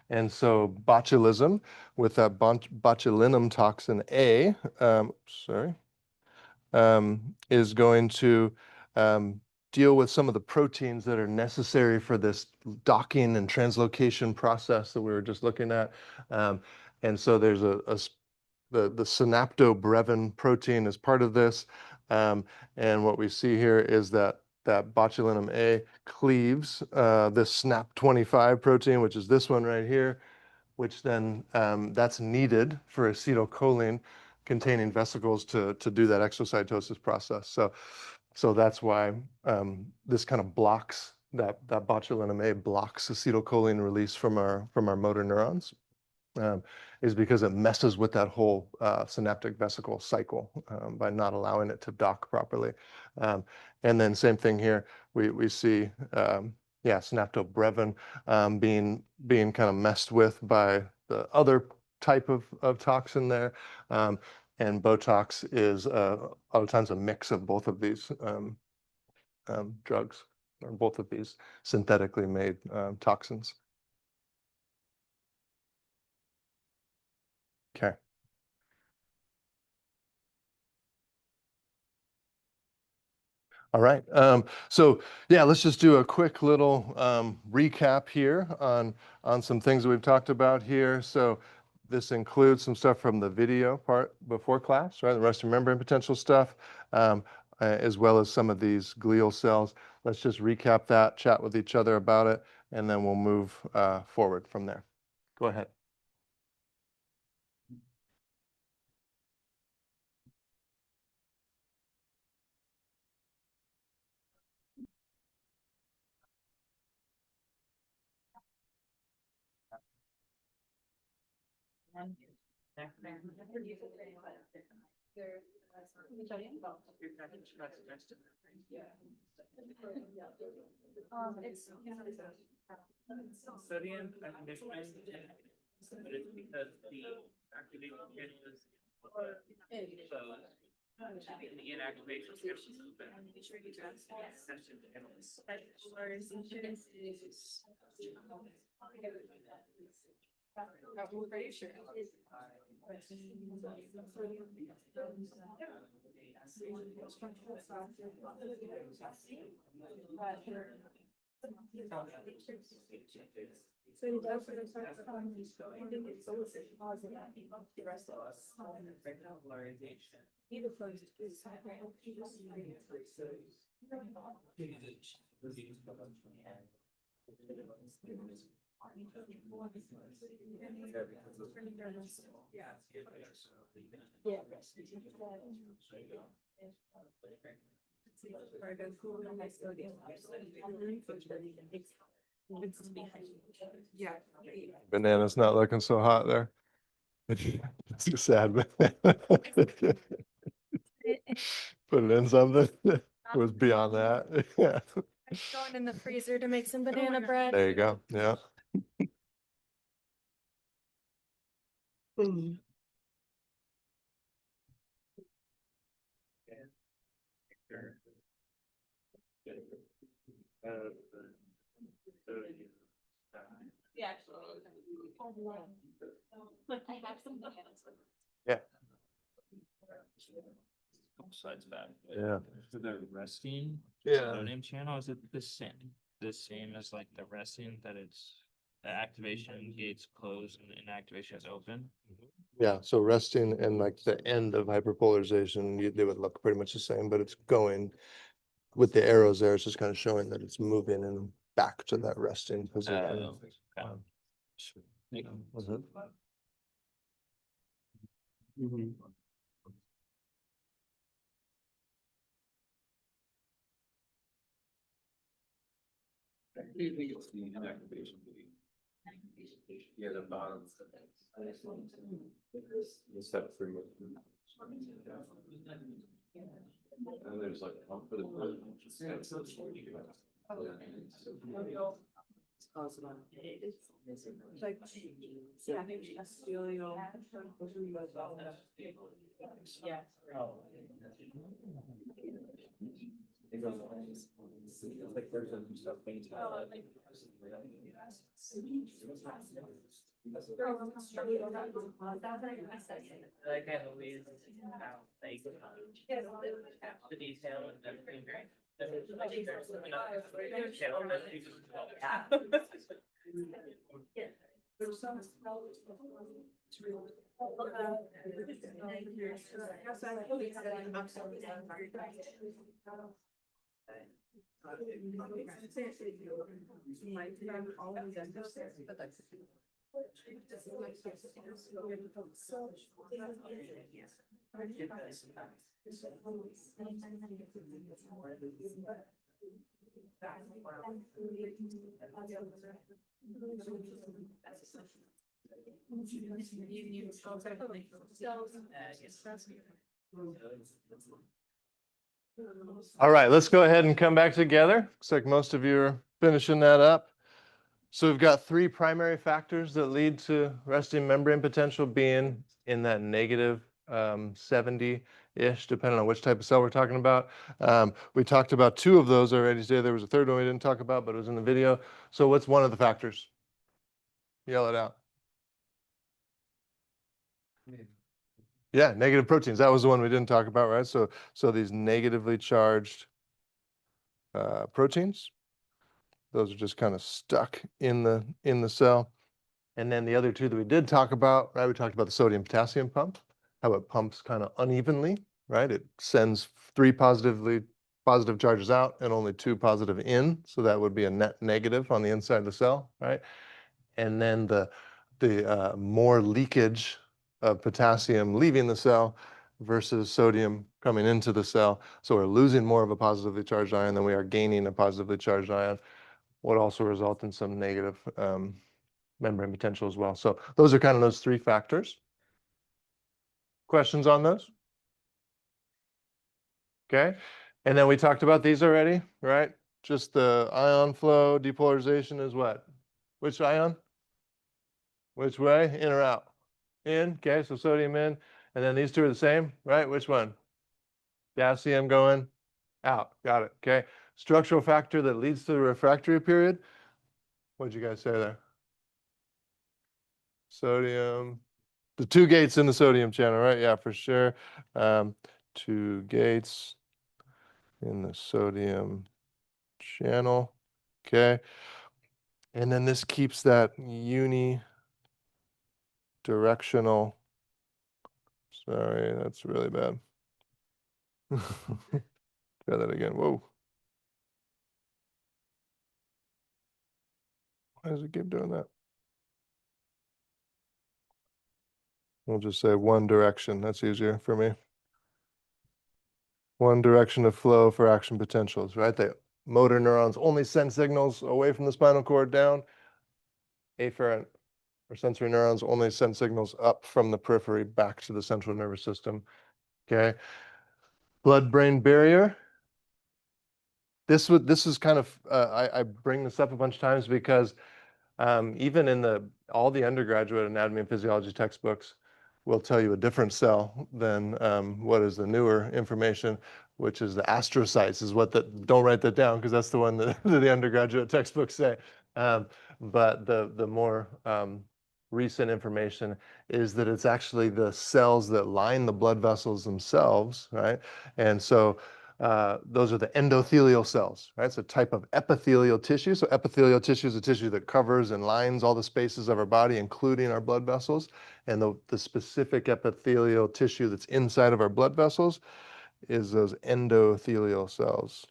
And so botulism with that botulinum toxin A, sorry, is going to deal with some of the proteins that are necessary for this docking and translocation process that we were just looking at. And so there's the synaptobrevin protein is part of this. And what we see here is that botulinum A cleaves this SNAP25 protein, which is this one right here, which then that's needed for acetylcholine containing vesicles to do that exocytosis process. So that's why this kind of blocks that botulinum A blocks acetylcholine release from our motor neurons. Is because it messes with that whole synaptic vesicle cycle by not allowing it to dock properly. And then same thing here, we see, synaptobrevin being kind of messed with by the other type of toxin there. And Botox is a lot of times a mix of both of these drugs, or both of these synthetically made toxins. Okay. All right. So yeah, let's just do a quick little recap here on some things that we've talked about here. So this includes some stuff from the video part before class, right? The rest of membrane potential stuff, as well as some of these glial cells. Let's just recap that, chat with each other about it, and then we'll move forward from there. Go ahead. Sodium conditioning, but it's because the activation is so the inactivation Yeah. Banana's not looking so hot there. It's too sad. Put it in something. It was beyond that. Yeah. Going in the freezer to make some banana bread. There you go. Yeah. Yeah. Yeah. Couple slides back. Yeah. For the resting Yeah. sodium channel, is it the same as like the resting that it's the activation gates closed and inactivation is open? Yeah. So resting and like the end of hyperpolarization, they would look pretty much the same, but it's going with the arrows there. It's just kind of showing that it's moving and back to that resting position. Okay. Mhm. Do you think it's the inactivation? Yeah, the bottom. Step three. And there's like pump for the. Yeah. Like there's some stuff. Like I always have like the detail and everything, right? All right, let's go ahead and come back together. Looks like most of you are finishing that up. So we've got three primary factors that lead to resting membrane potential being in that negative 70-ish, depending on which type of cell we're talking about. We talked about two of those already today. There was a third one we didn't talk about, but it was in the video. So what's one of the factors? Yell it out. Yeah, negative proteins. That was the one we didn't talk about, right? So these negatively charged proteins, those are just kind of stuck in the cell. And then the other two that we did talk about, right? We talked about the sodium potassium pump, how it pumps kind of unevenly, right? It sends three positive charges out and only two positive in. So that would be a net negative on the inside of the cell, right? And then the more leakage of potassium leaving the cell versus sodium coming into the cell. So we're losing more of a positively charged ion than we are gaining a positively charged ion, would also result in some negative membrane potential as well. So those are kind of those three factors. Questions on those? Okay. And then we talked about these already, right? Just the ion flow, depolarization is what? Which ion? Which way? In or out? In. Okay, so sodium in. And then these two are the same, right? Which one? Potassium going out. Got it. Okay. Structural factor that leads to the refractory period. What did you guys say there? Sodium. The two gates in the sodium channel, right? Yeah, for sure. Two gates in the sodium channel. Okay. And then this keeps that unidirectional. Sorry, that's really bad. Try that again. Whoa. Why does it keep doing that? We'll just say one direction. That's easier for me. One direction of flow for action potentials, right? The motor neurons only send signals away from the spinal cord down. Afferent or sensory neurons only send signals up from the periphery back to the central nervous system. Okay. Blood-brain barrier. This is kind of I bring this up a bunch of times because even in all the undergraduate anatomy and physiology textbooks will tell you a different cell than what is the newer information, which is the astrocytes, is what don't write that down because that's the one that the undergraduate textbooks say. But the more recent information is that it's actually the cells that line the blood vessels themselves, right? And so those are the endothelial cells, right? It's a type of epithelial tissue. So epithelial tissue is a tissue that covers and lines all the spaces of our body, including our blood vessels. And the specific epithelial tissue that's inside of our blood vessels is those endothelial cells.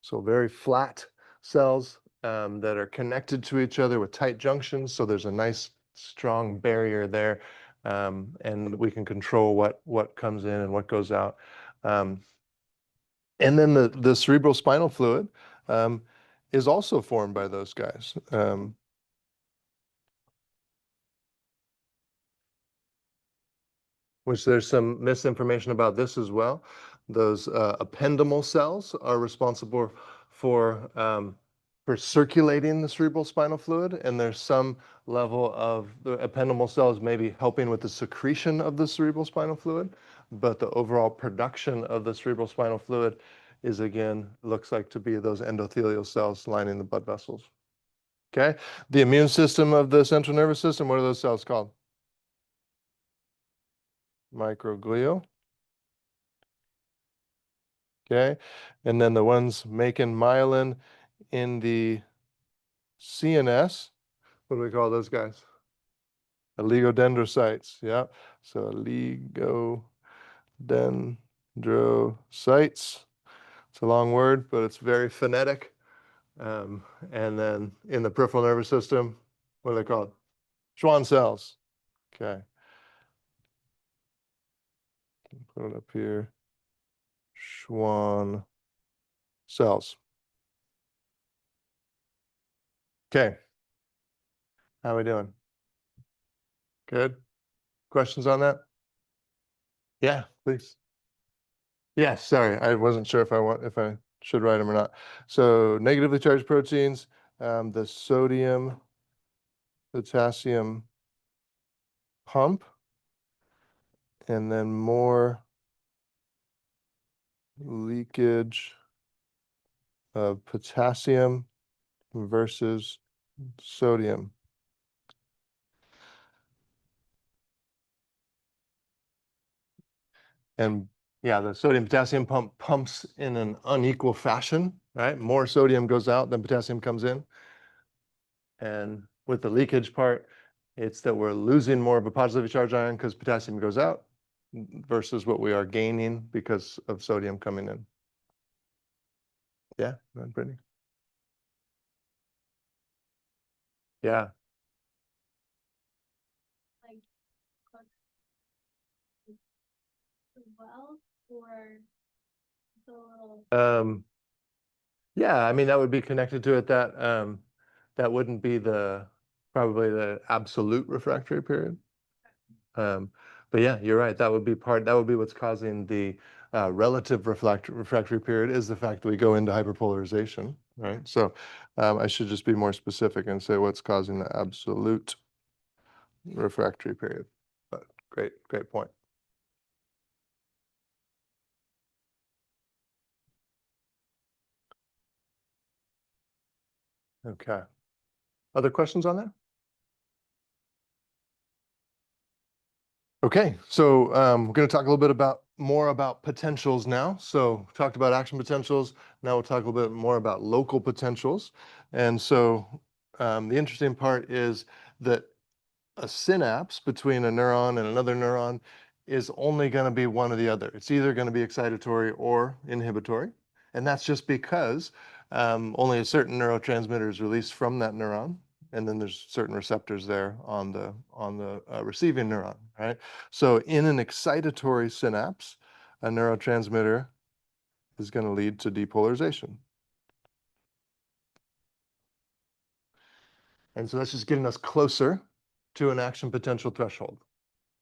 So very flat cells that are connected to each other with tight junctions. So there's a nice strong barrier there. And we can control what comes in and what goes out. And then the cerebral spinal fluid is also formed by those guys. Which there's some misinformation about this as well. Those ependymal cells are responsible for circulating the cerebral spinal fluid, and there's some level of the ependymal cells maybe helping with the secretion of the cerebral spinal fluid, but the overall production of the cerebral spinal fluid is, again, looks like to be those endothelial cells lining the blood vessels. Okay, the immune system of the central nervous system, what are those cells called? Microglia. Okay, and then the ones making myelin in the CNS, what do we call those guys? Oligodendrocytes, yeah. So oligodendrocytes. It's a long word, but it's very phonetic. And then in the peripheral nervous system, what are they called? Schwann cells. Okay. Put it up here. Schwann cells. Okay. How are we doing? Good. Questions on that? Yeah, please. Yes, sorry, I wasn't sure if I should write them or not. So negatively charged proteins, the sodium, potassium pump, and then more leakage of potassium versus sodium. And yeah, the sodium potassium pump pumps in an unequal fashion, right? More sodium goes out than potassium comes in. And with the leakage part, it's that we're losing more of a positively charged ion because potassium goes out versus what we are gaining because of sodium coming in. Yeah, not Brittany. Yeah. Like, well, or the little. Yeah, I mean, that would be connected to it. That wouldn't be probably the absolute refractory period. But yeah, you're right. That would be what's causing the relative refractory period is the fact that we go into hyperpolarization, right? So I should just be more specific and say what's causing the absolute refractory period. But great point. Okay. Other questions on that? Okay, so we're going to talk a little bit more about potentials now. So talked about action potentials. Now we'll talk a little bit more about local potentials. And so the interesting part is that a synapse between a neuron and another neuron is only going to be one or the other. It's either going to be excitatory or inhibitory. And that's just because only a certain neurotransmitter is released from that neuron. And then there's certain receptors there on the receiving neuron, right? So in an excitatory synapse, a neurotransmitter is going to lead to depolarization. And so that's just getting us closer to an action potential threshold,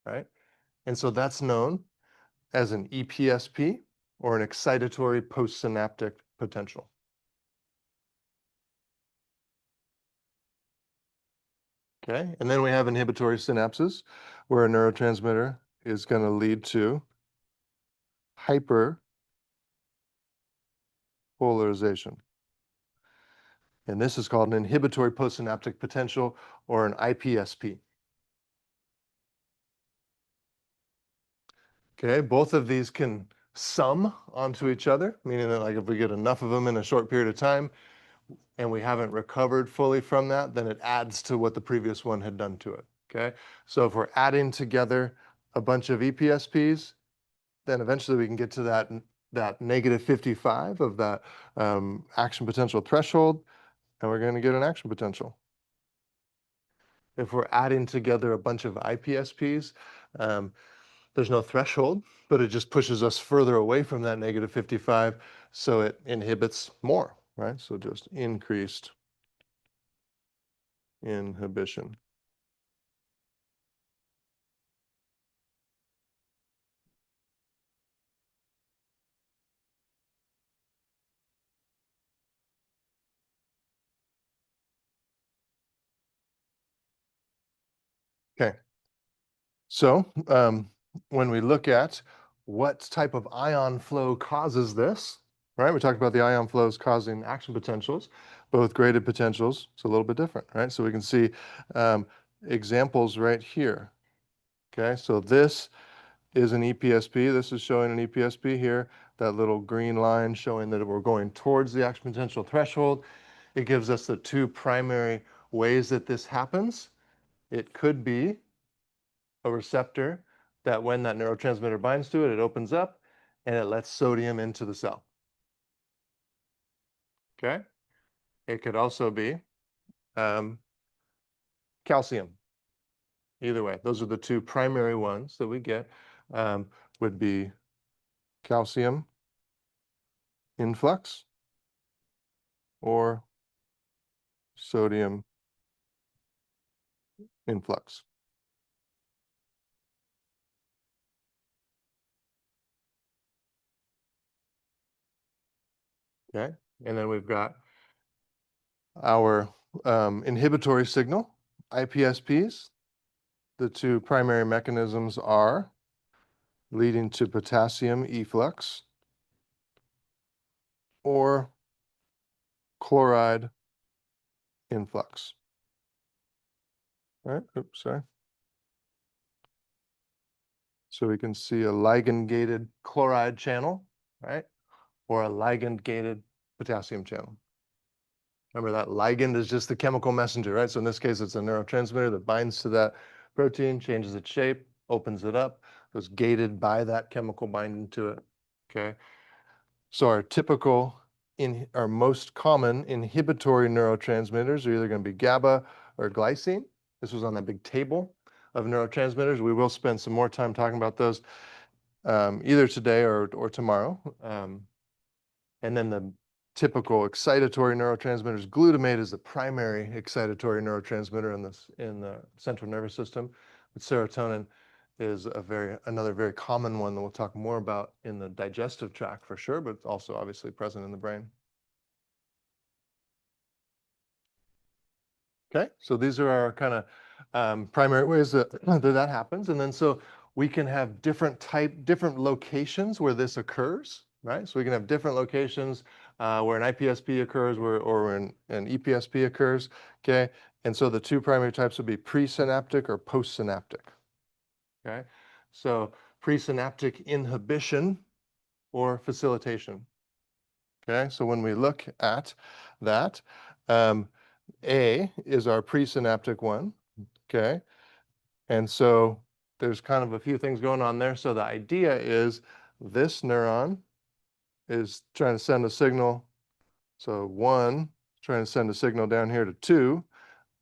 right? And so that's known as an EPSP or an excitatory postsynaptic potential. Okay, and then we have inhibitory synapses where a neurotransmitter is going to lead to hyperpolarization. And this is called an inhibitory postsynaptic potential or an IPSP. Okay, both of these can sum onto each other, meaning that like if we get enough of them in a short period of time and we haven't recovered fully from that, then it adds to what the previous one had done to it. Okay, so if we're adding together a bunch of EPSPs, then eventually we can get to that negative 55 of that action potential threshold, and we're going to get an action potential. If we're adding together a bunch of IPSPs, there's no threshold, but it just pushes us further away from that negative 55, so it inhibits more, right? So just increased inhibition. Okay. So when we look at what type of ion flow causes this, right? We talked about the ion flows causing action potentials, but with graded potentials, it's a little bit different, right? So we can see examples right here. Okay, so this is an EPSP. This is showing an EPSP here. That little green line showing that we're going towards the action potential threshold. It gives us the two primary ways that this happens. It could be a receptor that when that neurotransmitter binds to it, it opens up and it lets sodium into the cell. Okay? It could also be calcium. Either way, those are the two primary ones that we get, would be calcium influx or sodium influx. Okay, and then we've got our inhibitory signal, IPSPs. The two primary mechanisms are leading to potassium efflux or chloride influx. All right, oops, sorry. So we can see a ligand-gated chloride channel, right? Or a ligand-gated potassium channel. Remember that ligand is just the chemical messenger, right? So in this case, it's a neurotransmitter that binds to that protein, changes its shape, opens it up, goes gated by that chemical binding to it, okay? So our typical, our most common inhibitory neurotransmitters are either going to be GABA or glycine. This was on that big table of neurotransmitters. We will spend some more time talking about those either today or tomorrow. And then the typical excitatory neurotransmitters, glutamate is the primary excitatory neurotransmitter in the central nervous system. But serotonin is another very common one that we'll talk more about in the digestive tract for sure, but also obviously present in the brain. Okay, so these are our kind of primary ways that that happens. And then so we can have different locations where this occurs, right? So we can have different locations where an IPSP occurs or an EPSP occurs, okay? And so the two primary types would be presynaptic or postsynaptic, okay? So presynaptic inhibition or facilitation, okay? So when we look at that, A is our presynaptic one, okay? And so there's kind of a few things going on there. So the idea is this neuron is trying to send a signal. So 1 trying to send a signal down here to 2,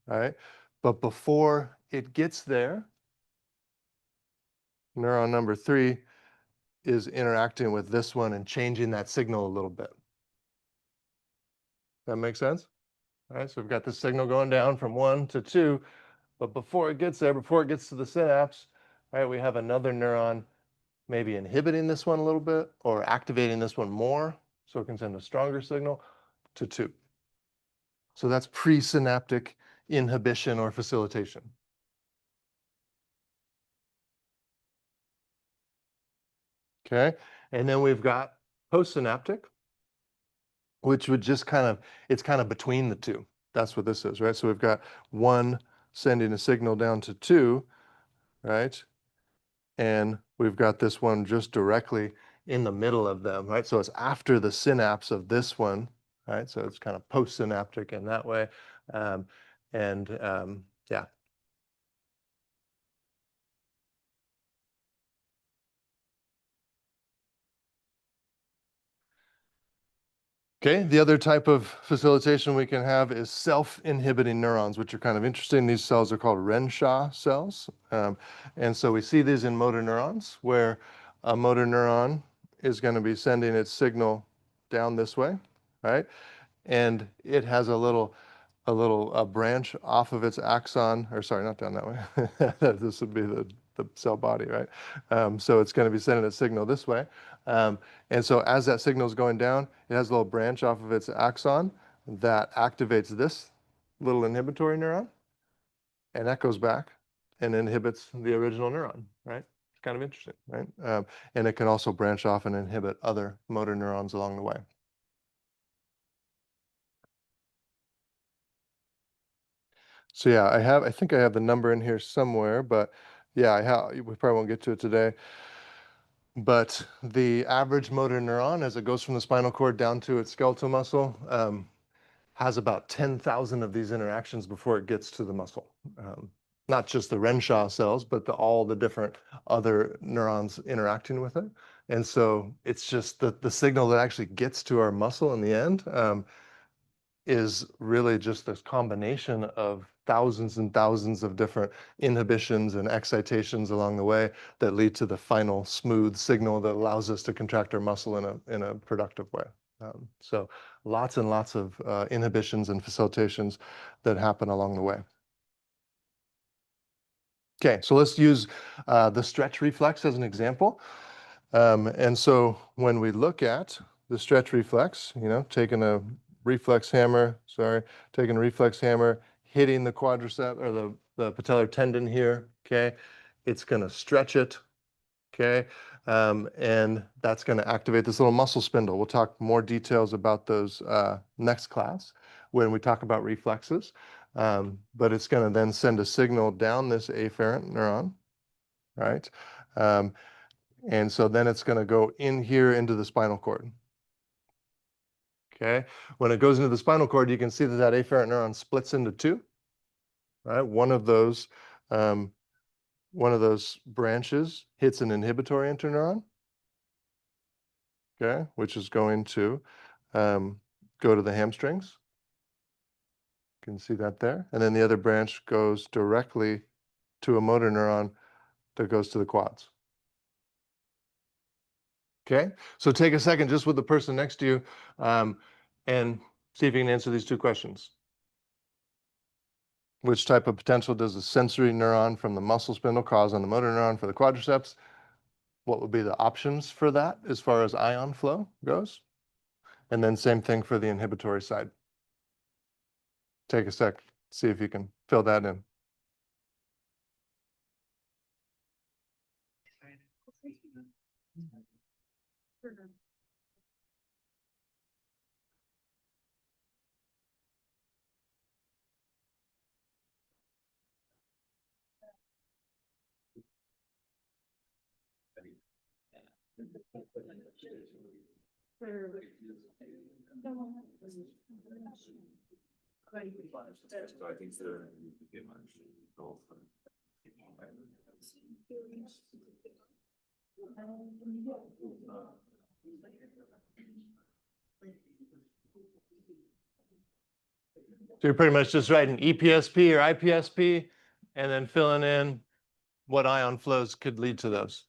right? But before it gets there, neuron number 3 is interacting with this one and changing that signal a little bit. That makes sense? All right, so we've got the signal going down from 1 to 2, but before it gets there, before it gets to the synapse, right, we have another neuron maybe inhibiting this one a little bit or activating this one more so it can send a stronger signal to 2. So that's presynaptic inhibition or facilitation. Okay, and then we've got postsynaptic, which would just it's kind of between the two. That's what this is, right? So we've got 1 sending a signal down to 2, right? And we've got this one just directly in the middle of them, right? So it's after the synapse of this one, right? So it's kind of postsynaptic in that way. Yeah. Okay, the other type of facilitation we can have is self-inhibiting neurons, which are kind of interesting. These cells are called Renshaw cells. And so we see these in motor neurons, where a motor neuron is going to be sending its signal down this way, right? And it has a little branch off of its axon, or sorry, not down that way. This would be the cell body, right? So it's going to be sending a signal this way. And so as that signal is going down, it has a little branch off of its axon that activates this little inhibitory neuron, and that goes back and inhibits the original neuron, right? It's kind of interesting, right? And it can also branch off and inhibit other motor neurons along the way. So yeah, I think I have the number in here somewhere, but yeah, we probably won't get to it today. But the average motor neuron, as it goes from the spinal cord down to its skeletal muscle, has about 10,000 of these interactions before it gets to the muscle. Not just the Renshaw cells, but all the different other neurons interacting with it. And so it's just the signal that actually gets to our muscle in the end is really just this combination of thousands and thousands of different inhibitions and excitations along the way that lead to the final smooth signal that allows us to contract our muscle in a productive way. So lots and lots of inhibitions and facilitations that happen along the way. Okay, so let's use the stretch reflex as an example. And so when we look at the stretch reflex, taking a reflex hammer, hitting the quadricep or the patellar tendon here, okay? It's gonna stretch it, okay? And that's gonna activate this little muscle spindle. We'll talk more details about those next class when we talk about reflexes. But it's gonna then send a signal down this afferent neuron, right? And so then it's going to go in here into the spinal cord. Okay. When it goes into the spinal cord, you can see that that afferent neuron splits into two. Right. One of those branches hits an inhibitory interneuron. Okay, which is going to go to the hamstrings. You can see that there. And then the other branch goes directly to a motor neuron that goes to the quads. Okay, so take a second just with the person next to you and see if you can answer these two questions. Which type of potential does the sensory neuron from the muscle spindle cause on the motor neuron for the quadriceps? What would be the options for that as far as ion flow goes? And then same thing for the inhibitory side. Take a sec, see if you can fill that in. So you're pretty much just writing EPSP or IPSP and then filling in what ion flows could lead to those.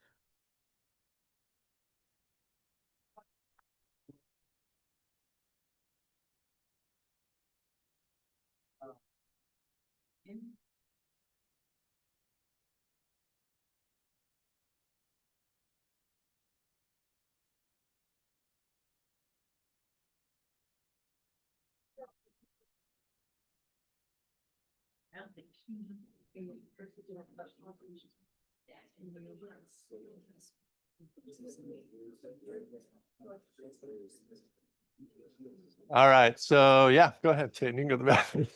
All right, so yeah, go ahead, Tate, you can go to the bathroom.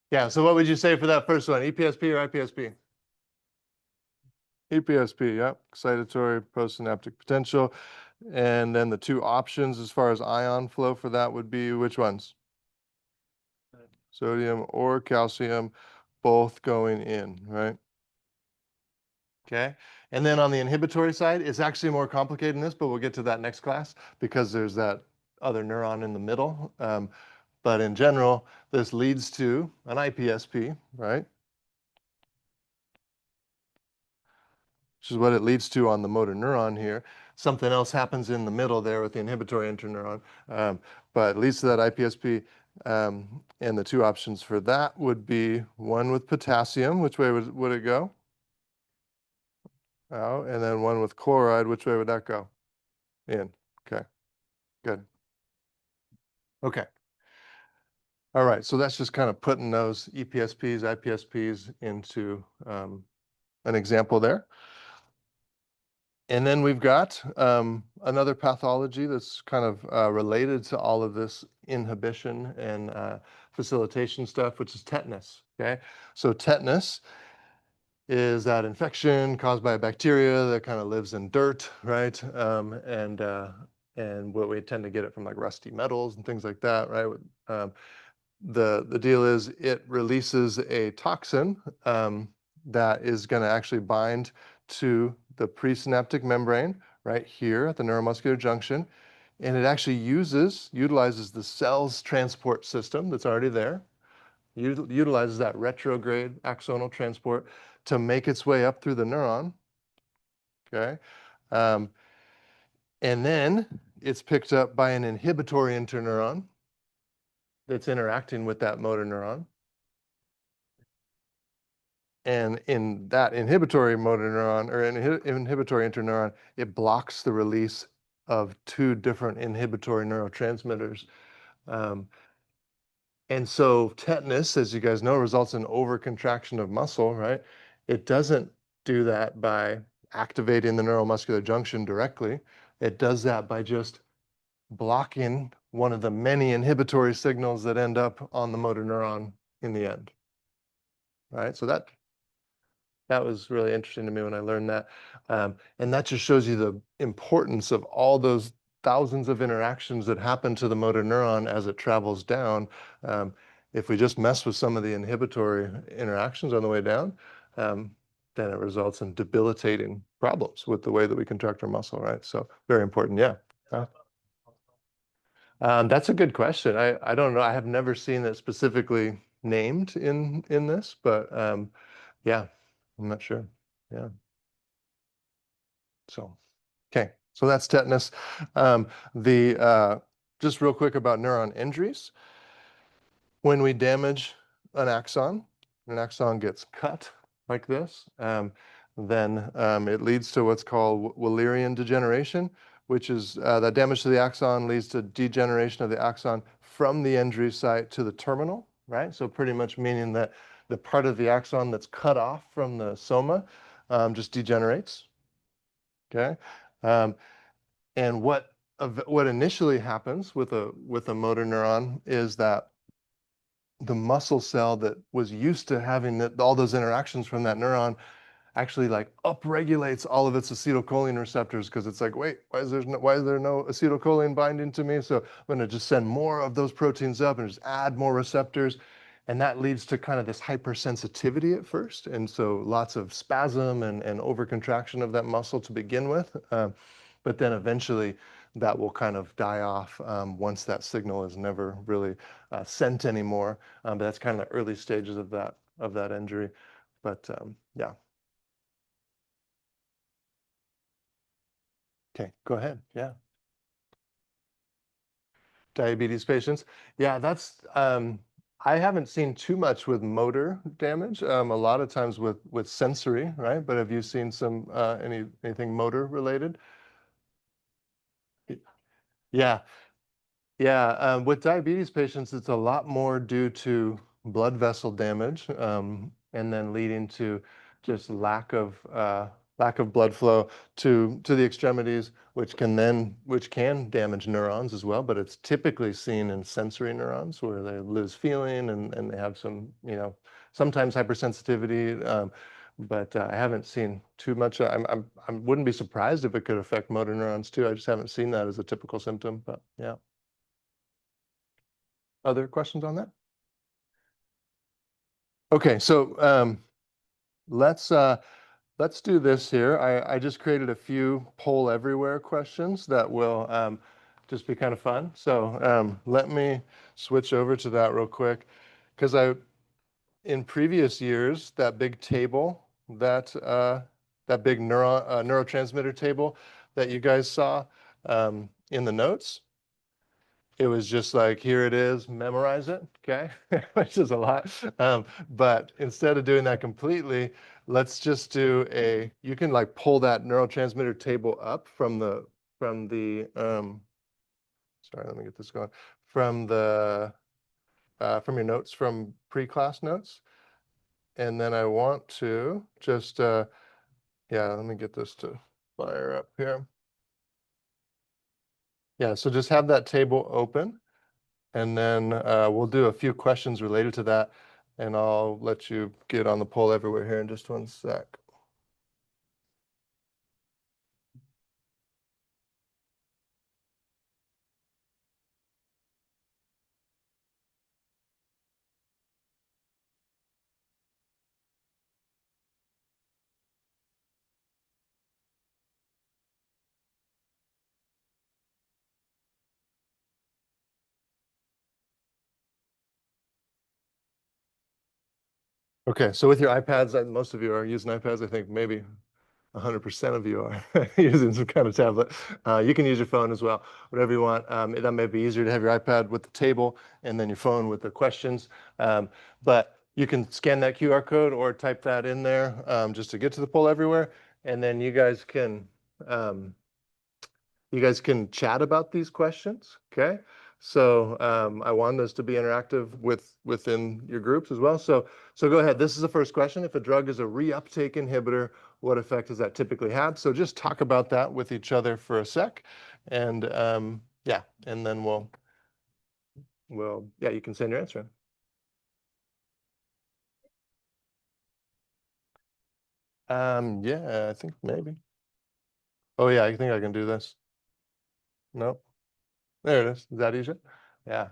Yeah, so what would you say for that first one, EPSP or IPSP? EPSP, yeah, excitatory postsynaptic potential. And then the two options as far as ion flow for that would be which ones? Sodium or calcium, both going in, right? Okay, and then on the inhibitory side, it's actually more complicated than this, but we'll get to that next class because there's that other neuron in the middle. But in general, this leads to an IPSP, right? Which is what it leads to on the motor neuron here. Something else happens in the middle there with the inhibitory interneuron, but it leads to that IPSP. And the two options for that would be one with potassium, which way would it go? Out, and then one with chloride, which way would that go? In. Okay, good. Okay. All right, so that's just kind of putting those EPSPs, IPSPs into an example there. And then we've got another pathology that's kind of related to all of this inhibition and facilitation stuff, which is tetanus, okay? So tetanus is that infection caused by a bacteria that kind of lives in dirt, right? And what we tend to get it from like rusty metals and things like that, right? The deal is it releases a toxin that is going to actually bind to the presynaptic membrane right here at the neuromuscular junction. And it actually utilizes the cell's transport system that's already there, utilizes that retrograde axonal transport to make its way up through the neuron. Okay. Um, and then it's picked up by an inhibitory interneuron that's interacting with that motor neuron. And in that inhibitory motor neuron or inhibitory interneuron, it blocks the release of two different inhibitory neurotransmitters. And so tetanus, as you guys know, results in overcontraction of muscle, right? It doesn't do that by activating the neuromuscular junction directly. It does that by just blocking one of the many inhibitory signals that end up on the motor neuron in the end, right? So that was really interesting to me when I learned that. And that just shows you the importance of all those thousands of interactions that happen to the motor neuron as it travels down. If we just mess with some of the inhibitory interactions on the way down, then it results in debilitating problems with the way that we contract our muscle, right? So very important, yeah. That's a good question. I don't know. I have never seen it specifically named in this, but yeah, I'm not sure. Yeah. So, okay. So that's tetanus. Just real quick about neuron injuries. When we damage an axon gets cut like this, then it leads to what's called Wallerian degeneration, which is that damage to the axon leads to degeneration of the axon from the injury site to the terminal, right? So pretty much meaning that the part of the axon that's cut off from the soma just degenerates, okay? And what initially happens with a motor neuron is that the muscle cell that was used to having all those interactions from that neuron actually like upregulates all of its acetylcholine receptors because it's like, wait, why is there no acetylcholine binding to me? So I'm going to just send more of those proteins up and just add more receptors. And that leads to kind of this hypersensitivity at first. And so lots of spasm and overcontraction of that muscle to begin with. But then eventually that will kind of die off once that signal is never really sent anymore. But that's kind of the early stages of that injury. But yeah. Okay, go ahead. Yeah. Diabetes patients. Yeah, that's I haven't seen too much with motor damage. A lot of times with sensory, right? But have you seen some anything motor related? Yeah. Yeah, with diabetes patients, it's a lot more due to blood vessel damage, and then leading to just lack of blood flow to the extremities, which can damage neurons as well. But it's typically seen in sensory neurons where they lose feeling and they have some, sometimes hypersensitivity. But I haven't seen too much. I wouldn't be surprised if it could affect motor neurons too. I just haven't seen that as a typical symptom. But yeah. Other questions on that? Okay, so let's do this here. I just created a few poll everywhere questions that will just be kind of fun. So let me switch over to that real quick because in previous years that big table that big neurotransmitter table that you guys saw in the notes. It was just like, here it is, memorize it, okay? Which is a lot. But instead of doing that completely, let's just do you can like pull that neurotransmitter table up sorry, let me get this going. From from your notes, from pre-class notes. And then I want to just, yeah, let me get this to fire up here. Yeah, so just have that table open. And then we'll do a few questions related to that. And I'll let you get on the poll everywhere here in just one sec. Okay, so with your iPads, most of you are using iPads. I think maybe 100% of you are using some kind of tablet. You can use your phone as well, whatever you want. That may be easier to have your iPad with the table and then your phone with the questions. But you can scan that QR code or type that in there just to get to the poll everywhere. And then you guys can chat about these questions, okay? So I want this to be interactive within your groups as well. So go ahead. This is the first question. If a drug is a reuptake inhibitor, what effect does that typically have? So just talk about that with each other for a sec, and yeah, and then yeah, you can send your answer in. Yeah, I think maybe. Oh yeah, I think I can do this. Nope. There it is. Is that easier? Yeah.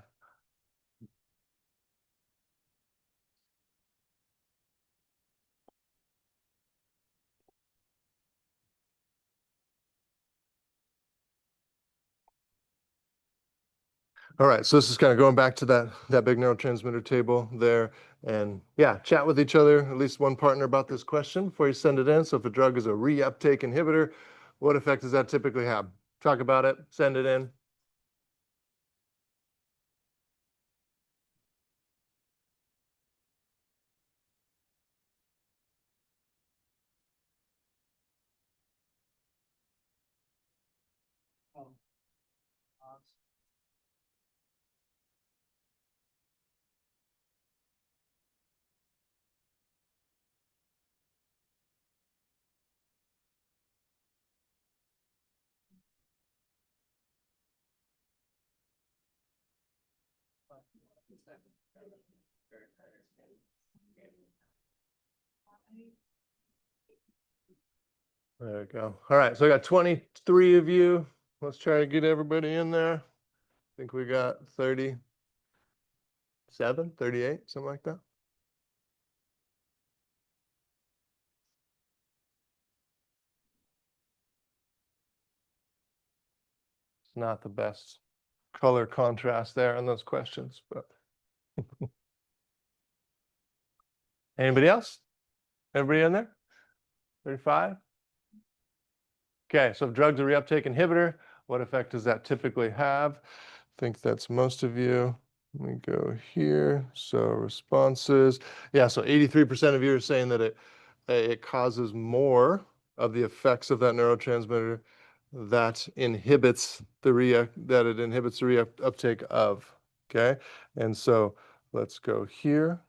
All right, so this is kind of going back to that big neurotransmitter table there, and yeah, chat with each other, at least one partner about this question before you send it in. So if a drug is a reuptake inhibitor, what effect does that typically have? Talk about it, send it in. There we go. All right, so I got 23 of you. Let's try to get everybody in there. I think we got 37, 38, something like that. It's not the best color contrast there on those questions, but anybody else? Everybody in there? 35? Okay, so if drugs are reuptake inhibitor, what effect does that typically have? I think that's most of you. Let me go here. So responses. Yeah, so 83% of you are saying that it causes more of the effects of that neurotransmitter that inhibits the reuptake of. Okay, and so let's go here.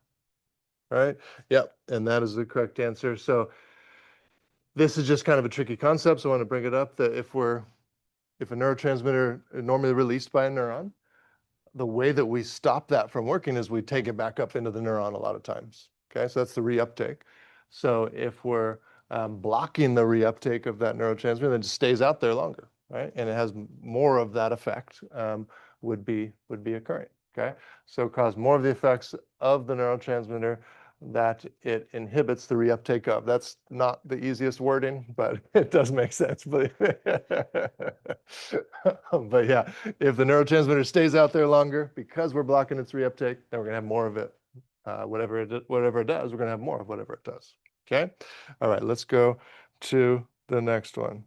All right. Yep, and that is the correct answer. So this is just kind of a tricky concept, so I want to bring it up that if a neurotransmitter is normally released by a neuron, the way that we stop that from working is we take it back up into the neuron a lot of times. Okay, so that's the reuptake. So if we're blocking the reuptake of that neurotransmitter, then it just stays out there longer, right? And it has more of that effect would be occurring. Okay, so cause more of the effects of the neurotransmitter that it inhibits the reuptake of. That's not the easiest wording, but it does make sense. But, but yeah, if the neurotransmitter stays out there longer because we're blocking its reuptake, then we're gonna have more of it. Whatever it does, we're gonna have more of whatever it does. Okay. All right, let's go to the next one.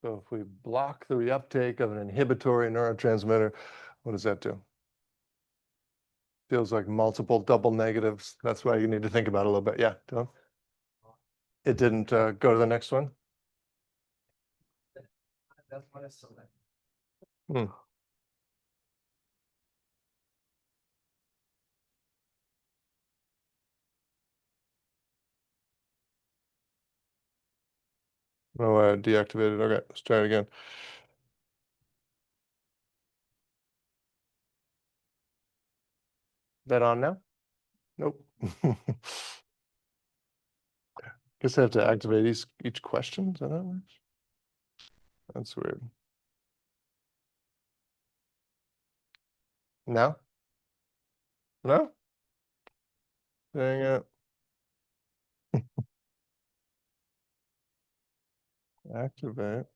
So if we block the reuptake of an inhibitory neurotransmitter, what does that do? Feels like multiple double negatives. That's why you need to think about it a little bit. Yeah, Tom? It didn't go to the next one? That's what I select. Hmm. Oh, I deactivated. Okay, let's try it again. That on now? Nope. Guess I have to activate each question. Is that how it works? That's weird. Now? No? Dang it. Activate.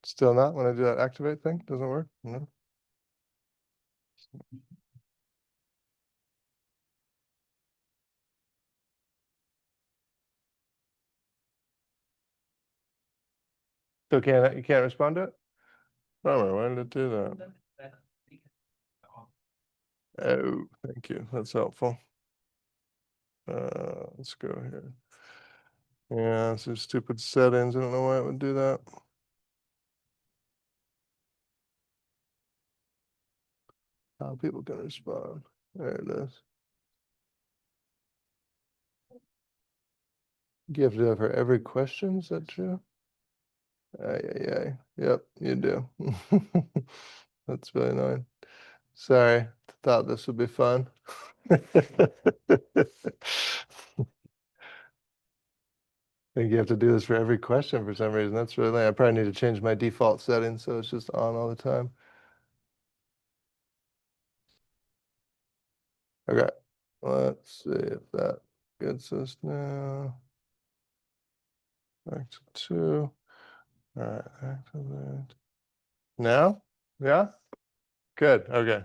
Still not when I do that activate thing? Doesn't work? No. So you can't respond to it? Bummer, why did it do that? Oh, thank you. That's helpful. Let's go here. Yeah, this is stupid settings. I don't know why it would do that. How people can respond. There it is. You have to have for every question, is that true? Ay. Yep, you do. That's really annoying. Sorry, thought this would be fun. I think you have to do this for every question for some reason. That's really lame. I probably need to change my default settings so it's just on all the time. Okay, let's see if that gets us now. Back to 2. All right, activate. Now? Yeah? Good, okay.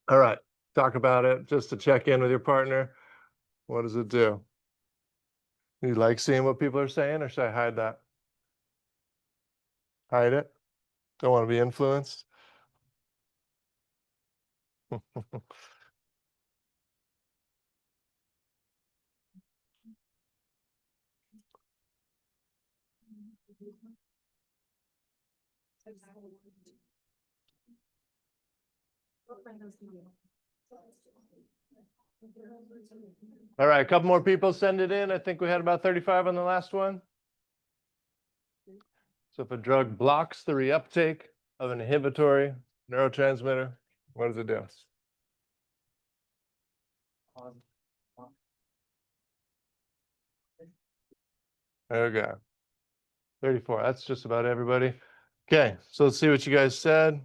All right, talk about it just to check in with your partner. What does it do? You like seeing what people are saying, or should I hide that? Hide it? Don't want to be influenced? All right, a couple more people send it in. I think we had about 35 on the last one. So if a drug blocks the reuptake of an inhibitory neurotransmitter, what does it do? Okay. 34, that's just about everybody. Okay, so let's see what you guys said.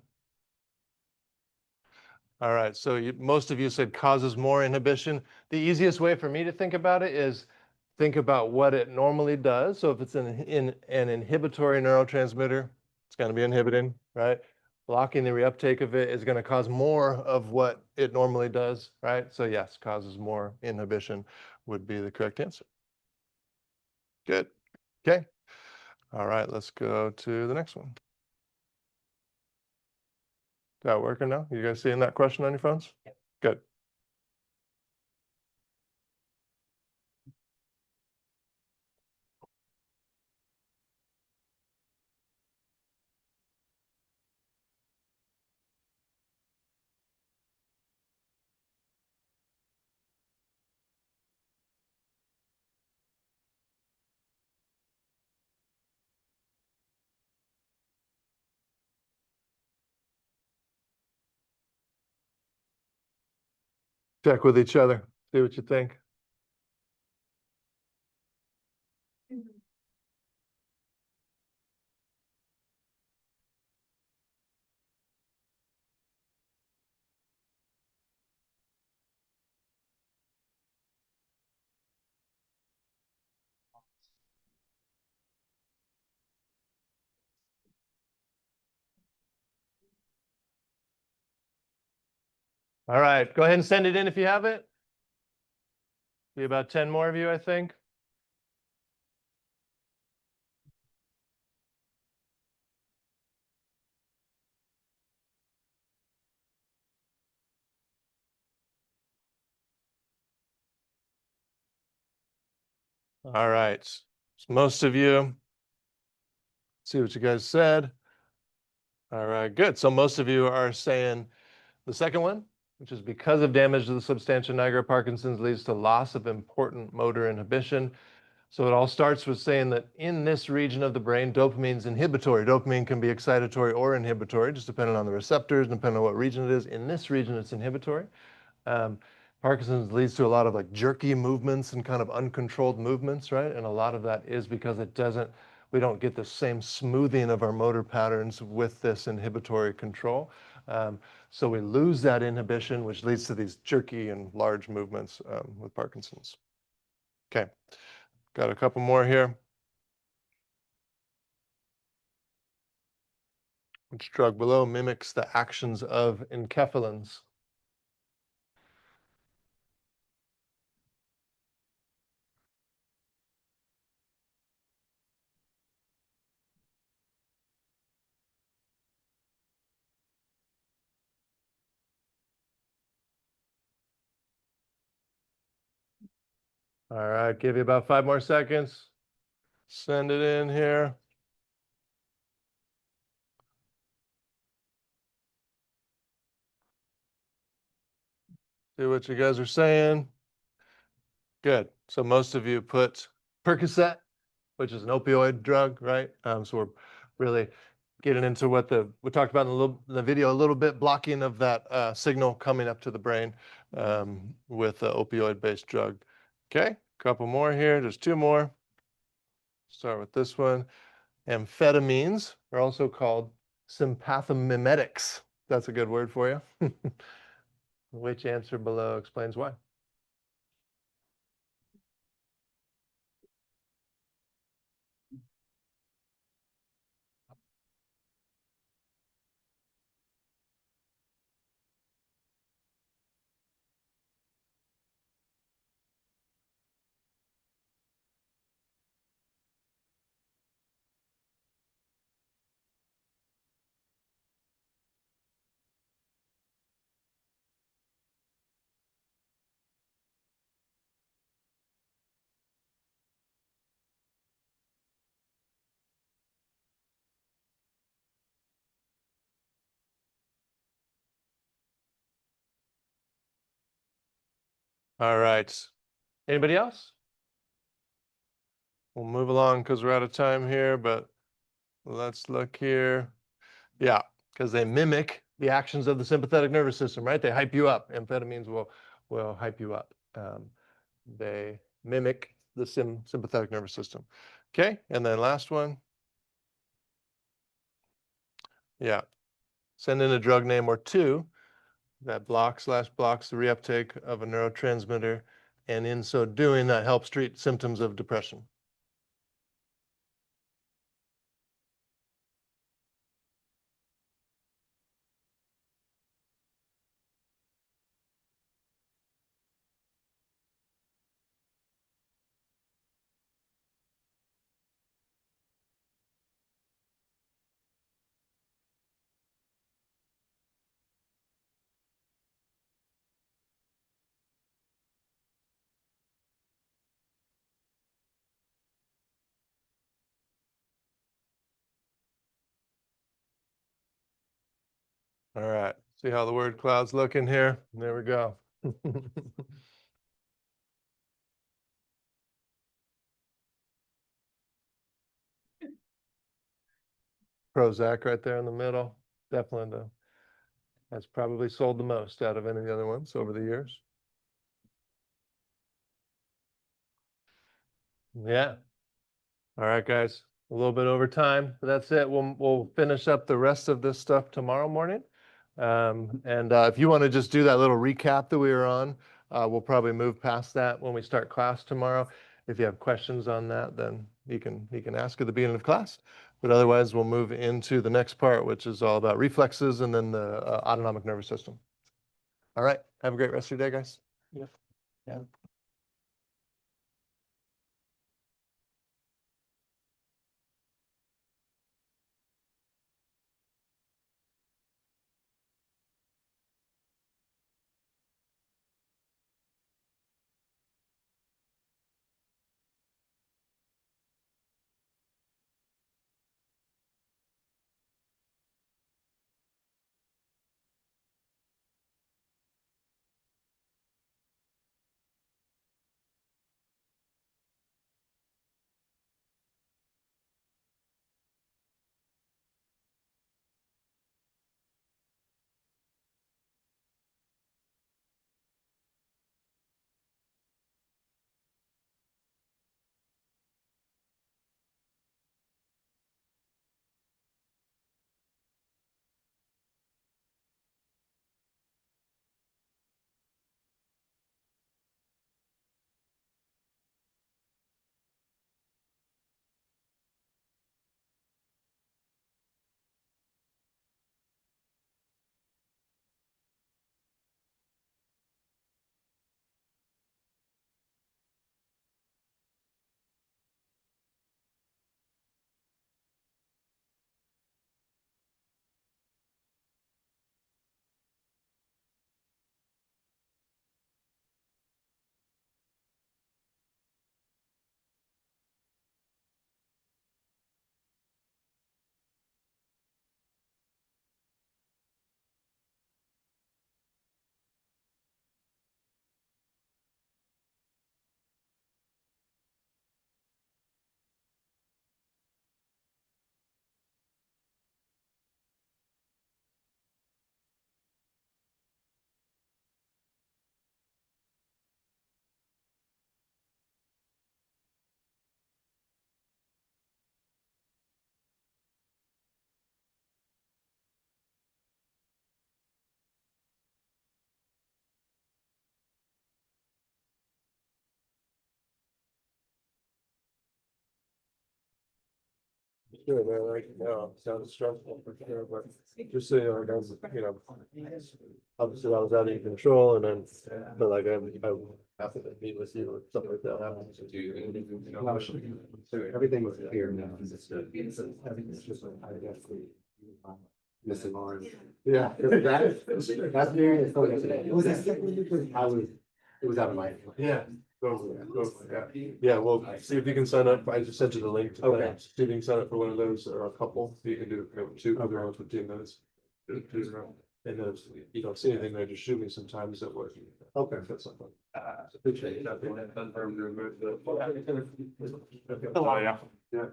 All right, so most of you said causes more inhibition. The easiest way for me to think about it is think about what it normally does. So if it's in an inhibitory neurotransmitter, it's going to be inhibiting, right? Blocking the reuptake of it is going to cause more of what it normally does, right? So yes, causes more inhibition would be the correct answer. Good. Okay. All right, let's go to the next one. Is that working now? You guys seeing that question on your phones? Yep. Good. Check with each other. See what you think. All right, go ahead and send it in if you have it. Be about 10 more of you, I think. All right, so most of you. See what you guys said. All right, good. So most of you are saying the second one, which is because of damage to the substantia nigra, Parkinson's leads to loss of important motor inhibition. So it all starts with saying that in this region of the brain, dopamine's inhibitory. Dopamine can be excitatory or inhibitory, just depending on the receptors, depending on what region it is. In this region, it's inhibitory. Parkinson's leads to a lot of like jerky movements and kind of uncontrolled movements, right? And a lot of that is because we don't get the same smoothing of our motor patterns with this inhibitory control. So we lose that inhibition, which leads to these jerky and large movements with Parkinson's. Okay, got a couple more here. Which drug below mimics the actions of enkephalins? All right, give you about 5 more seconds. Send it in here. See what you guys are saying. Good. So most of you put Percocet, which is an opioid drug, right? So we're really getting into what we talked about in the video a little bit, blocking of that signal coming up to the brain with an opioid-based drug. Okay, couple more here, just 2 more. Start with this one. Amphetamines are also called sympathomimetics. That's a good word for you. Which answer below explains why? All right. Anybody else? We'll move along because we're out of time here, but let's look here. Yeah, because they mimic the actions of the sympathetic nervous system, right? They hype you up. Amphetamines will hype you up. They mimic the sympathetic nervous system. Okay, and then last one. Yeah, send in a drug name or two that blocks the reuptake of a neurotransmitter, and in so doing, that helps treat symptoms of depression. All right, see how the word cloud's looking here? There we go. Prozac right there in the middle. Definitely that's probably sold the most out of any of the other ones over the years. Yeah. All right, guys. A little bit over time, but that's it. We'll finish up the rest of this stuff tomorrow morning. And if you want to just do that little recap that we were on, we'll probably move past that when we start class tomorrow. If you have questions on that, then you can ask at the beginning of class. But otherwise, we'll move into the next part, which is all about reflexes and then the autonomic nervous system. All right. Have a great rest of your day, guys. Yeah. Sure, man, I know, it sounds stressful for sure, but just so you know, obviously I was out of control and then, but like I have to meet with you or something like that happens. So everything was clear now. Everything's just like, I guess, missing arm. Yeah. That's very, it was, it was out of my. Yeah. Totally, yeah. Yeah, well, see if you can sign up. I just sent you the link. To Okay. that. See if you can sign up for one of those or a couple. You can do two other ones with 15 minutes. And then if you don't see anything, then just shoot me sometimes at work. Okay. That's something. Appreciate it. Oh, yeah. Yeah.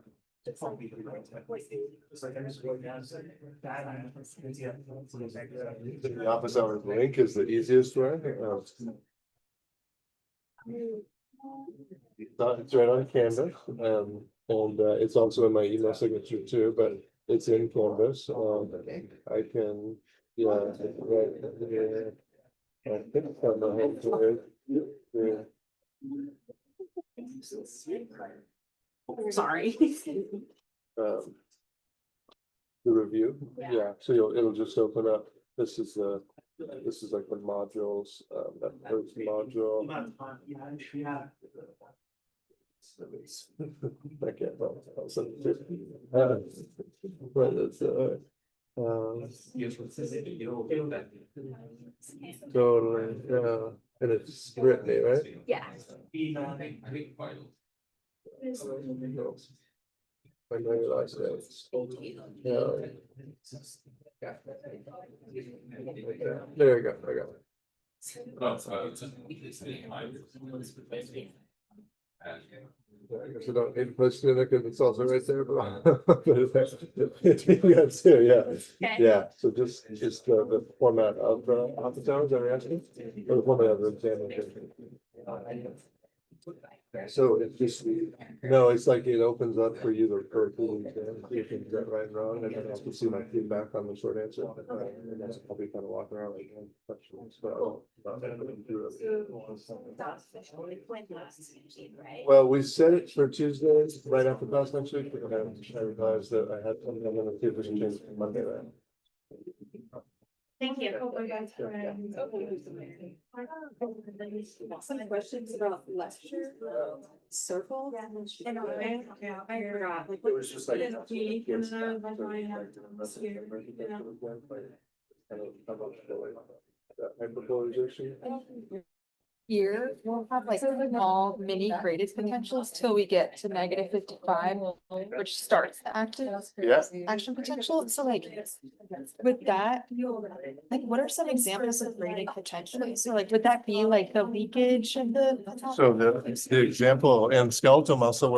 The office hours link is the easiest way. It's right on Canvas, and it's also in my email signature too, but it's in Canvas. I can, yeah, right here. I think it's on my home page. Yeah. Sorry. The review, yeah, so it'll just open up, this is like the modules, that first module. I can't, I'll send it to you. But it's, totally, yeah, and it's Brittany, right? Yeah. I think vital. I know your last name. Yeah. There you go, I got it. No, it's I guess I don't need to post it because it's also right there, but yeah, too, yeah, yeah, so just the format of the office hours, are you asking? Or the format of the exam? So it's just, no, it's like it opens up for you to refer to the exam, you can get right and wrong, and then I can see my feedback on the short answer. And that's probably kind of walking around like questions, but. Well, we set it for Tuesday, right after class next week, and I realized that I had something, I'm gonna see if we can change it to Monday, right? Thank you. Some questions about lecture circle. And I forgot, like. It was just like. Hyperpolarization. Here, we'll have like small mini graded potentials till we get to -55, which starts the active Yeah. action potential. So like with that, like what are some examples of graded potentials? So like, would that be like the leakage of the? So the example and skeletal muscle